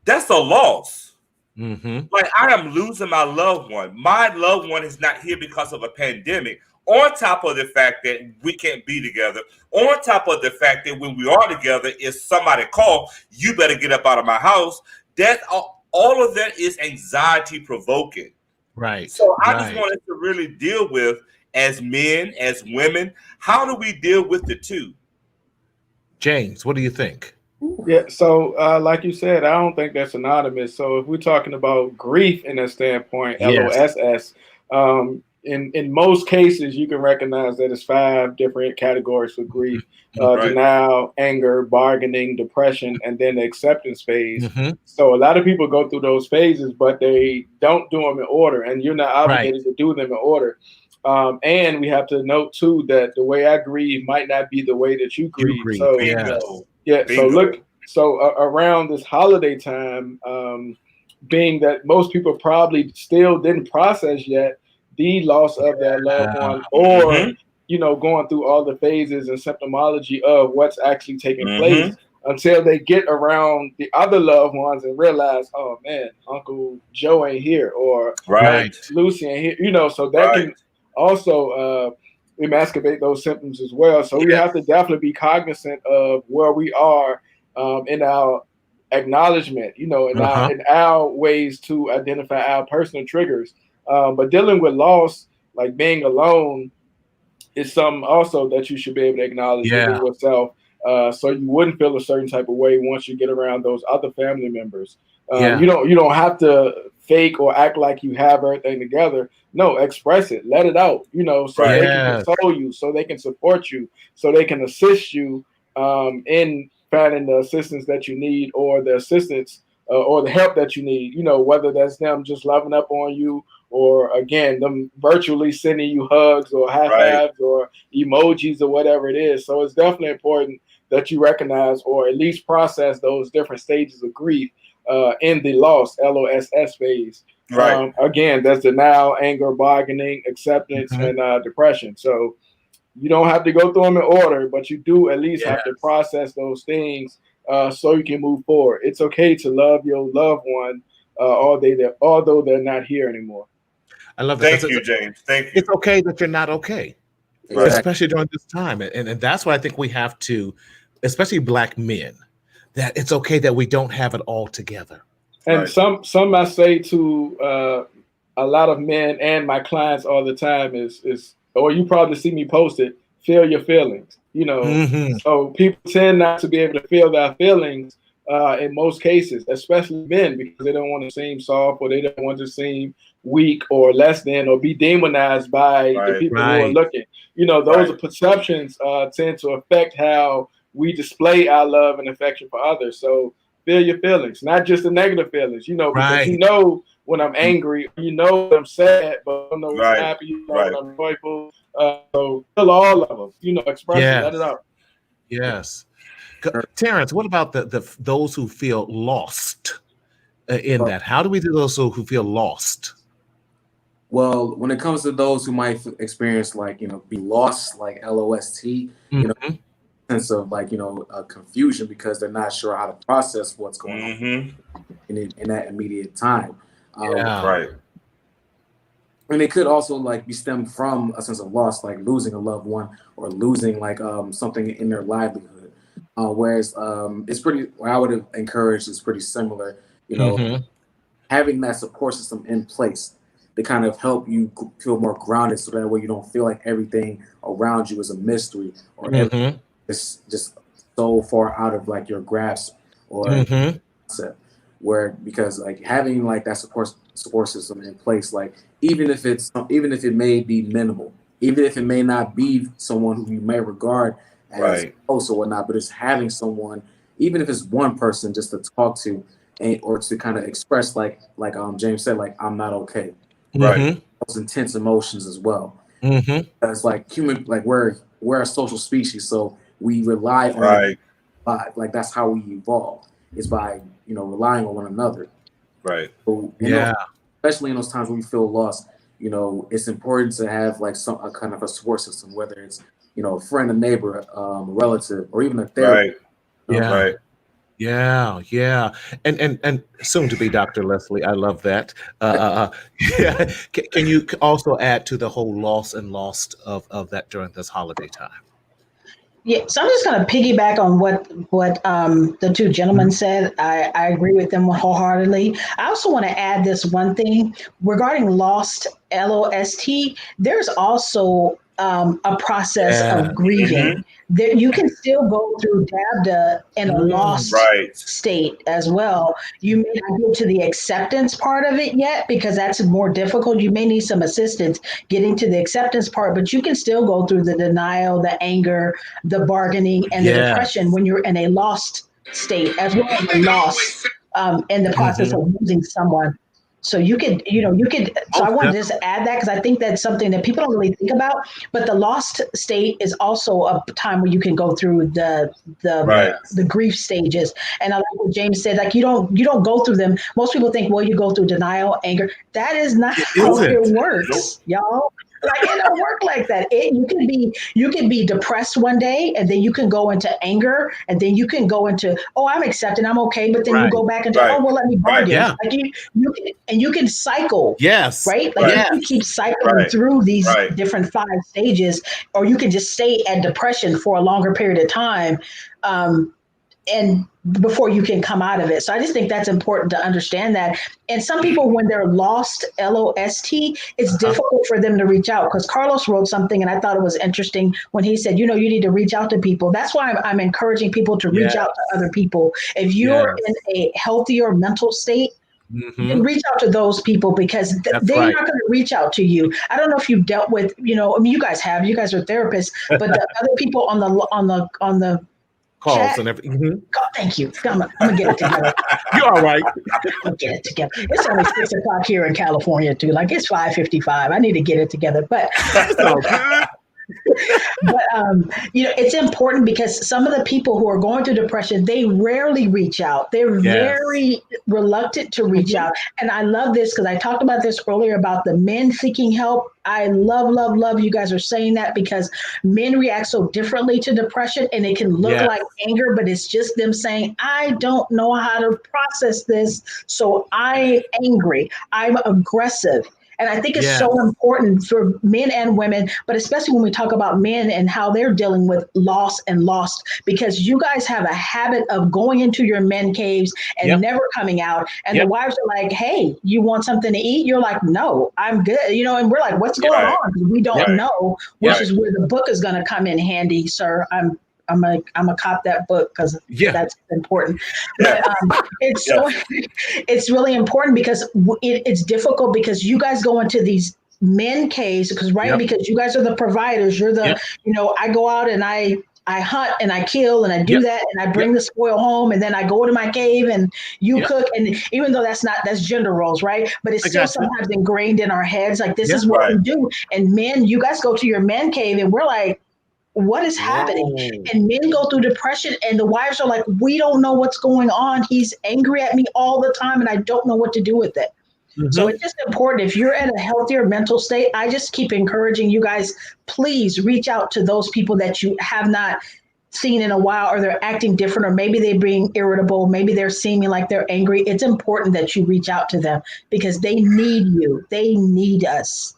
That's a loss. Like, I am losing my loved one. My loved one is not here because of a pandemic. On top of the fact that we can't be together, on top of the fact that when we are together, if somebody call, you better get up out of my house. That all of that is anxiety provoking. Right. So I just wanted to really deal with, as men, as women, how do we deal with the two? James, what do you think? Yeah, so like you said, I don't think that's synonymous. So if we're talking about grief in that standpoint, LOSS, in most cases, you can recognize that it's 5 different categories for grief: denial, anger, bargaining, depression, and then the acceptance phase. So a lot of people go through those phases, but they don't do them in order, and you're not obligated to do them in order. And we have to note too that the way I grieve might not be the way that you grieve. So so around this holiday time, being that most people probably still didn't process yet the loss of their loved one, or going through all the phases and symptomology of what's actually taking place, until they get around the other loved ones and realize, oh man, Uncle Joe ain't here, or Lucy ain't here, so that can also emasculate those symptoms as well. So we have to definitely be cognizant of where we are in our acknowledgement, in our ways to identify our personal triggers. But dealing with loss, like being alone, is something also that you should be able to acknowledge within yourself, so you wouldn't feel a certain type of way once you get around those other family members. You don't have to fake or act like you have everything together. No, express it, let it out, so they can console you, so they can support you, so they can assist you in finding the assistance that you need, or the assistance or the help that you need, whether that's them just loving up on you, or again, them virtually sending you hugs or high fives or emojis or whatever it is. So it's definitely important that you recognize, or at least process, those different stages of grief in the loss, LOSS phase. Again, that's denial, anger, bargaining, acceptance, and depression. So you don't have to go through them in order, but you do at least have to process those things so you can move forward. It's okay to love your loved one although they're not here anymore. I love that. Thank you, James. Thank you. It's okay that you're not okay, especially during this time. And that's why I think we have to, especially Black men, that it's okay that we don't have it all together. And some I say to a lot of men and my clients all the time is, or you probably see me post it, feel your feelings. So people tend not to be able to feel their feelings in most cases, especially men, because they don't want to seem soft, or they don't want to seem weak or less than, or be demonized by the people who are looking. Those are perceptions tend to affect how we display our love and affection for others. So feel your feelings, not just the negative feelings, because when I'm angry. You know I'm sad, but I don't know when I'm happy. You know when I'm joyful. So feel all of them. You know, express it, let it out. Yes. Terrence, what about those who feel lost in that? How do we do those who feel lost? Well, when it comes to those who might experience be lost, like LOST, sense of confusion because they're not sure how to process what's going on in that immediate time. And it could also be stemmed from a sense of loss, like losing a loved one or losing something in their livelihood. Whereas it's pretty, what I would encourage is pretty similar, having that support system in place to kind of help you feel more grounded, so that way you don't feel like everything around you is a mystery or it's just so far out of your grasp or concept. Because having that support system in place, even if it may be minimal, even if it may not be someone who you may regard as close or whatnot, but it's having someone, even if it's one person, just to talk to or to kind of express James said, I'm not okay. Those intense emotions as well. It's human, we're a social species, so we rely on that's how we evolve, is by relying on one another. So, especially in those times when we feel lost, it's important to have a kind of a support system, whether it's a friend, a neighbor, a relative, or even a therapist. And soon to be Dr. Leslie. I love that. Can you also add to the whole loss and lost of that during this holiday time? Yeah, so I'm just going to piggyback on what the two gentlemen said. I agree with them wholeheartedly. I also want to add this one thing regarding lost, LOST. There's also a process of grieving. There, you can still go through DABDA in a lost state as well. You may not get to the acceptance part of it yet because that's more difficult. You may need some assistance getting to the acceptance part, but you can still go through the denial, the anger, the bargaining, and the depression when you're in a lost state, as well as a loss in the process of losing someone. So you could. So I wanted to just add that because I think that's something that people don't really think about. But the lost state is also a time where you can go through the grief stages. And I like what James said. You don't go through them. Most people think, well, you go through denial, anger. That is not how it works, y'all. It don't work like that. You can be depressed one day, and then you can go into anger, and then you can go into, oh, I'm accepting, I'm okay, but then you go back into, oh, well, let me bargain. You can cycle. Yes. Right. You can keep cycling through these different 5 stages, or you can just stay at depression for a longer period of time. And before you can come out of it. So I just think that's important to understand that. And some people, when they're lost, LOST, it's difficult for them to reach out, because Carlos wrote something and I thought it was interesting when he said, you need to reach out to people. That's why I'm encouraging people to reach out to other people. If you're in a healthier mental state, then reach out to those people, because they're not going to reach out to you. I don't know if you've dealt with, you guys are therapists, but the other people on the calls chat and everything. Oh, thank you. I'm gonna get it together. You're all right. I'll get it together. It's only 6 o'clock here in California too. It's 5:55. I need to get it together. But it's important, because some of the people who are going through depression, they rarely reach out. They're very reluctant to reach out. And I love this, because I talked about this earlier about the men seeking help. I love you guys are saying that, because men react so differently to depression, and it can look like anger, but it's just them saying, I don't know how to process this, so I'm angry, I'm aggressive. And I think it's so important for men and women, but especially when we talk about men and how they're dealing with loss and lost, because you guys have a habit of going into your men caves and never coming out. And the wives are like, hey, you want something to eat? You're like, no, I'm good. And we're like, what's going on? We don't know, which is where the book is going to come in handy, sir. I'm a cop that book, because that's important. But it's really important, because it's difficult, because you guys go into these men caves because you guys are the providers. You're the I go out and I I hunt and I kill and I do Yep. that and I bring the spoil home and then I go to my cave and you Yep. cook. And even though that's gender roles, right? But it's I still got you. sometimes ingrained in our heads. Like this Yeah. is what Right. we do. And men, you guys go to your man cave and we're like, what is happening? Whoa. And men go through depression and the wives are like, we don't know what's going on. He's angry at me all the time and I don't know what to do with it. So it's just important. If you're in a healthier mental state, I just keep encouraging you guys, please reach out to those people that you have not seen in a while, or they're acting different, or maybe they're being irritable, maybe they're seeming like they're angry. It's important that you reach out to them because they need you. They need us.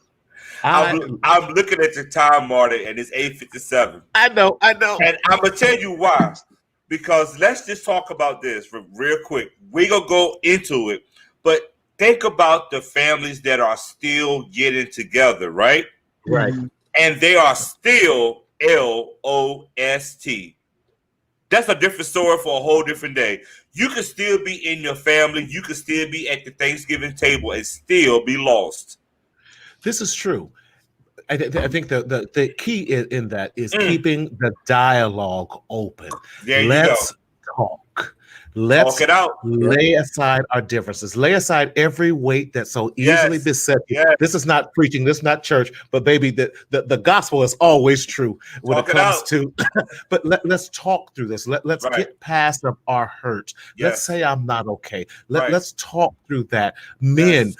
I'm looking at the time, Marty, and it's 8:57. I know. And I'm gonna tell you why. Because let's just talk about this real quick. We're gonna go into it, but think about the families that are still getting together, right? Right. And they are still LOST. That's a different story for a whole different day. You can still be in your family. You can still be at the Thanksgiving table and still be lost. This is true. I think the key in that is keeping the dialogue open. Let's talk. Let's talk it out. Lay aside our differences. Lay aside every weight that so easily besets you. Yes. This is not preaching. This is not church. But baby, the gospel is always true when it comes to. But let's talk through this. Let's get past our hurt. Yes. Let's say I'm not okay. Let's talk through that. Men,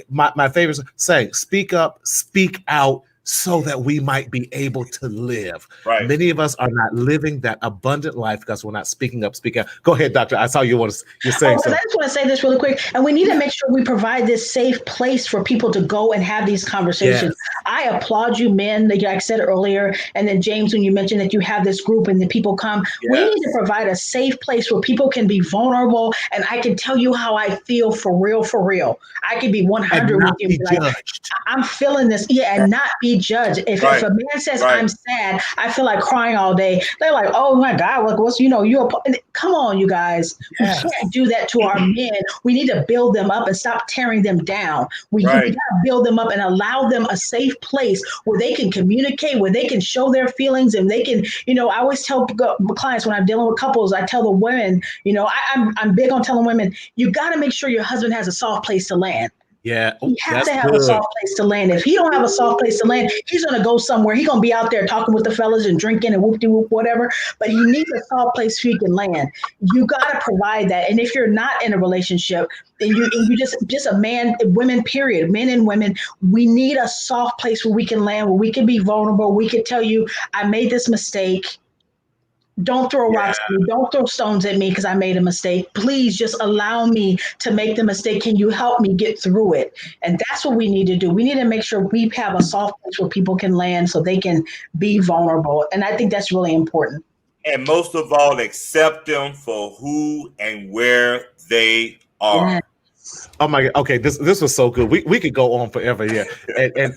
my favorite saying: speak up, speak out, so that we might be able to live. Right. Many of us are not living that abundant life because we're not speaking up, speaking out. Go ahead, doctor. I saw you're saying something. I just want to say this really quick. And we need to make sure we provide this safe place for people to go and have these conversations. Yes. I applaud you, men, like I said earlier. And then James, when you mentioned that you have this group and the people come, we need to provide a safe place where people can be vulnerable. And I can tell you how I feel for real, for real. I can be 100 with you. Like, I'm feeling this. Yeah. And not be judged. If a man says I'm sad, I feel like crying all day. They're like, oh my God, what's come on, you guys. Yes. We can't do that to our men. We need to build them up and stop tearing them down. We got to build them up and allow them a safe place where they can communicate, where they can show their feelings, and they can, I always tell clients when I'm dealing with couples, I tell the women, I'm big on telling women, you got to make sure your husband has a soft place to land. Yeah, he has to have a soft place to land. If he don't have a soft place to land, he's gonna go somewhere. He's gonna be out there talking with the fellas and drinking and whoop-de-whoop, whatever. But he needs a soft place so he can land. You gotta provide that. And if you're not in a relationship, then you just a man, women, period, men and women, we need a soft place where we can land, where we can be vulnerable. We can tell you, I made this mistake. Don't throw rocks at me. Don't throw stones at me because I made a mistake. Please just allow me to make the mistake. Can you help me get through it? And that's what we need to do. We need to make sure we have a soft place where people can land so they can be vulnerable. And I think that's really important. And most of all, accept them for who and where they are. Yes. Oh my God. Okay, this was so good. We could go on forever here. And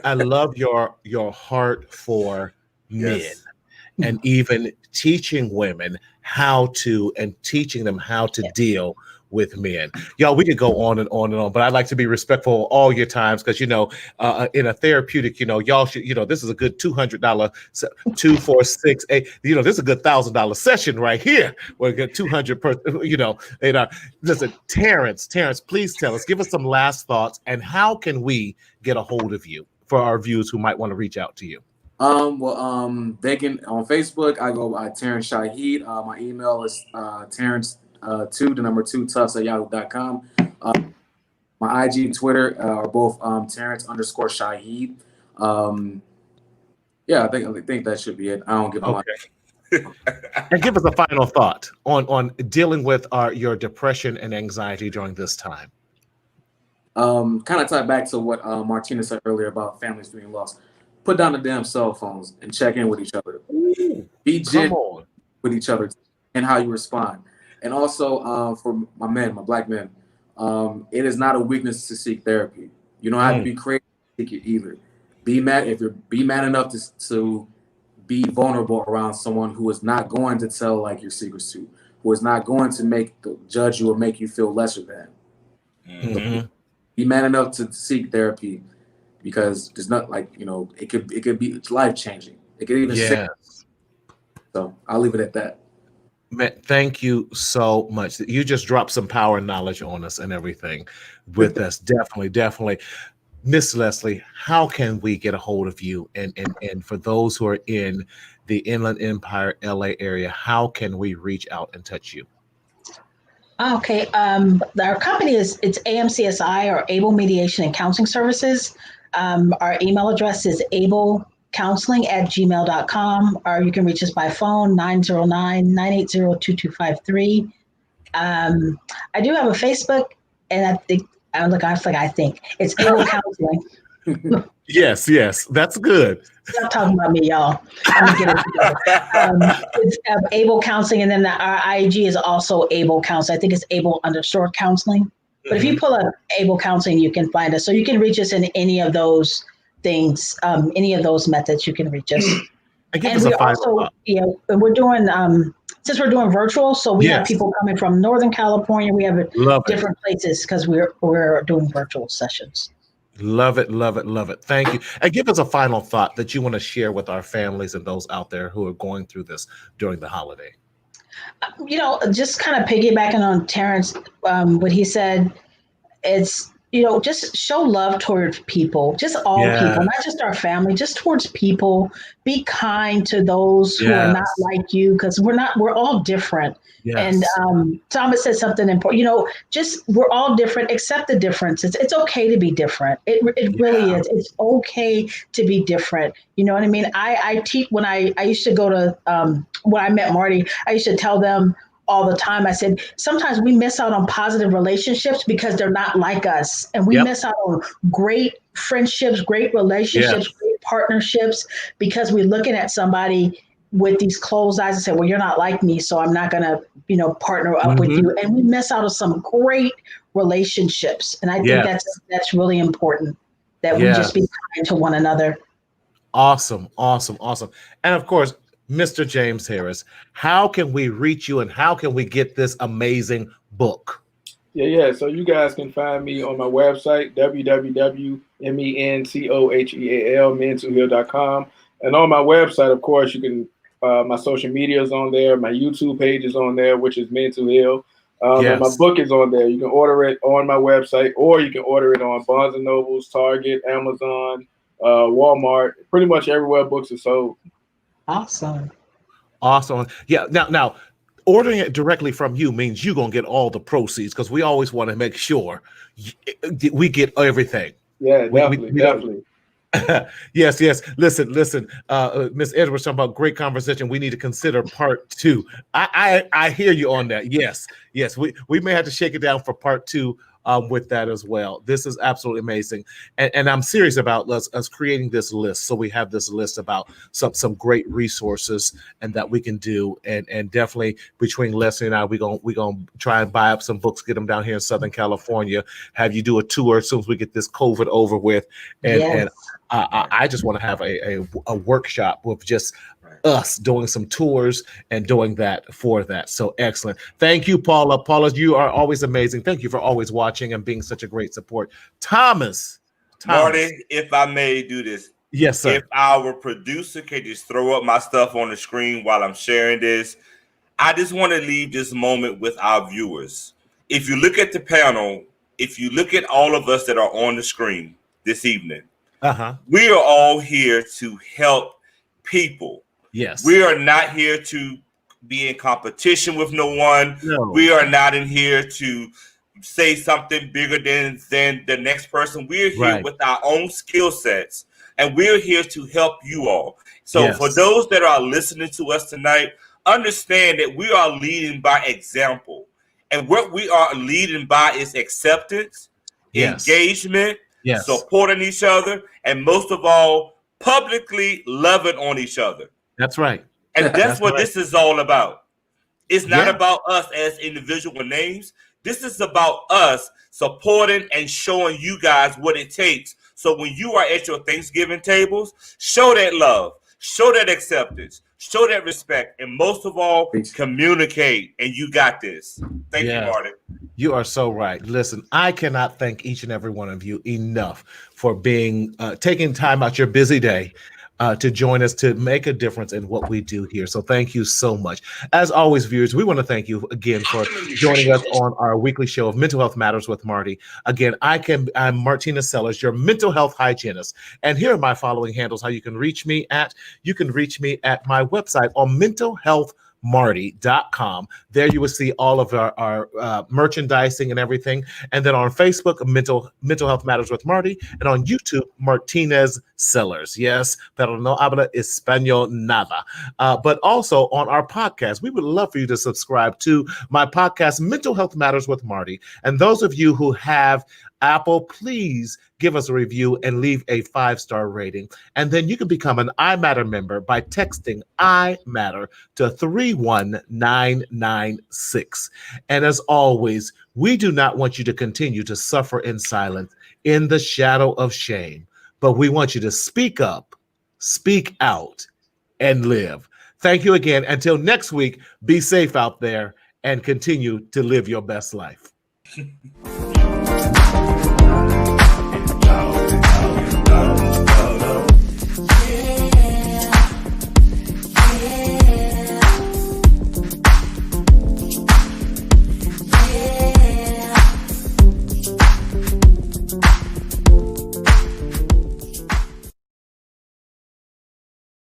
I love your heart for men. And even teaching women how to and teaching them how to deal with men. Y'all, we could go on and on and on, but I'd like to be respectful of all your times because, in a therapeutic, y'all should, this is a good $200, 2, 4, 6, 8, this is a good $1,000 session right here. We're good 200 per, and listen, Terrence, please tell us, give us some last thoughts and how can we get a hold of you for our viewers who might want to reach out to you? They can on Facebook. I go by Terrence Shaheed. My email is Terrence 2 Tufts@yahoo.com. My IG, Twitter are both Terrence_Shaheed. I think that should be it. I don't give a lot. And give us a final thought on dealing with your depression and anxiety during this time. Kind of tie back to what Martina said earlier about families being lost. Put down the damn cell phones and check in with each other. Be genuine with each other and how you respond. And also for my black men, it is not a weakness to seek therapy. You don't have to be crazy to seek it either. Be mad enough to be vulnerable around someone who is not going to tell like your secrets to, who is not going to judge you or make you feel lesser than. So be man enough to seek therapy. Because there's not it could be life changing. It could even So I'll leave it at that. Man, thank you so much. You just dropped some power and knowledge on us and everything with us. Definitely. Miss Leslie, how can we get a hold of you? And for those who are in the Inland Empire, LA area, how can we reach out and touch you? Okay. Our company it's AMCSI, or Able Mediation and Counseling Services. Our email address is ablecounseling@gmail.com, or you can reach us by phone, 909-980-2253. I do have a Facebook, and I think it's Able Counseling. Yes, that's good. Stop talking about me, y'all. I'm gonna get it together. It's Able Counseling, and then our IG is also Able Counseling. I think it's Able_counseling. But if you pull up Able Counseling, you can find us. So you can reach us in any of those things, any of those methods. You can reach us. And we also, we're doing since we're doing virtual, so we have people coming from Northern California. We have different places because we're doing virtual sessions. Love it. Thank you. And give us a final thought that you want to share with our families and those out there who are going through this during the holiday. Just kind of piggybacking on Terrence, what he said, it's, just show love towards people, just all people, not just our family, just towards people. Be kind to those who are not like you, because we're all different. And Thomas said something important, we're all different, accept the differences. It's okay to be different. It really is. It's okay to be different. You know what I mean? I teach, when I used to go to, when I met Marty, I used to tell them all the time. I said, sometimes we miss out on positive relationships because they're not like us. And we miss out on great friendships, great relationships, great partnerships, because we're looking at somebody with these closed eyes and say, well, you're not like me, so I'm not going to, partner up with you. And we miss out on some great relationships. And I think that's really important, that we just be kind to one another. Awesome. And of course, Mr. James Harris, how can we reach you and how can we get this amazing book? So you guys can find me on my website, www.mentoheal.com. And on my website, of course, you can, my social media is on there. My YouTube page is on there, which is Men to Heal. And my book is on there. You can order it on my website, or you can order it on Barnes & Nobles, Target, Amazon, Walmart, pretty much everywhere books are sold. Awesome. Yeah. Now, ordering it directly from you means you're going to get all the proceeds, because we always want to make sure we get everything. Yeah, definitely. Yes. Listen. Miss Edwards talking about great conversation. We need to consider part 2. I hear you on that. Yes. We may have to shake it down for part 2 with that as well. This is absolutely amazing, and I'm serious about us creating this list. So we have this list about some great resources and that we can do, and definitely between Leslie and I, we gonna try and buy up some books, get them down here in Southern California, have you do a tour as soon as we get this COVID over with, and I just want to have a workshop with just us doing some tours and doing that for that. So excellent. Thank you, Paula. Paula, you are always amazing. Thank you for always watching and being such a great support. Thomas. Marty, if I may do this. Yes, sir. If our producer could just throw up my stuff on the screen while I'm sharing this, I just want to leave this moment with our viewers. If you look at the panel, if you look at all of us that are on the screen this evening, we are all here to help people. Yes. We are not here to be in competition with no one. No. We are not in here to say something bigger than the next person. We're here with our own skill sets, and we're here to help you all. So for those that are listening to us tonight, understand that we are leading by example. And what we are leading by is acceptance, engagement, supporting each other, and most of all, publicly loving on each other. That's right. And that's what this is all about. It's not about us as individual names. This is about us supporting and showing you guys what it takes. So when you are at your Thanksgiving tables, show that love, show that acceptance, show that respect, and most of all, communicate. And you got this. Thank you, Marty. You are so right. Listen, I cannot thank each and every one of you enough for being taking time out your busy day to join us to make a difference in what we do here. So thank you so much. As always, viewers, we want to thank you again for joining us on our weekly show of Mental Health Matters with Marty. Again, I'm Martina Sellers, your mental health hygienist. And here are my following handles, how you can reach me at. You can reach me at my website on mentalhealthmarty.com. There you will see all of our merchandising and everything. And then on Facebook, Mental Health Matters with Marty. And on YouTube, Martinez Sellers. Yes, pero no habla español nada. But also on our podcast, we would love for you to subscribe to my podcast, Mental Health Matters with Marty. And those of you who have Apple, please give us a review and leave a 5-star rating. And then you can become an iMatter member by texting iMatter to 31996. And as always, we do not want you to continue to suffer in silence in the shadow of shame, but we want you to speak up, speak out, and live. Thank you again. Until next week, be safe out there and continue to live your best life.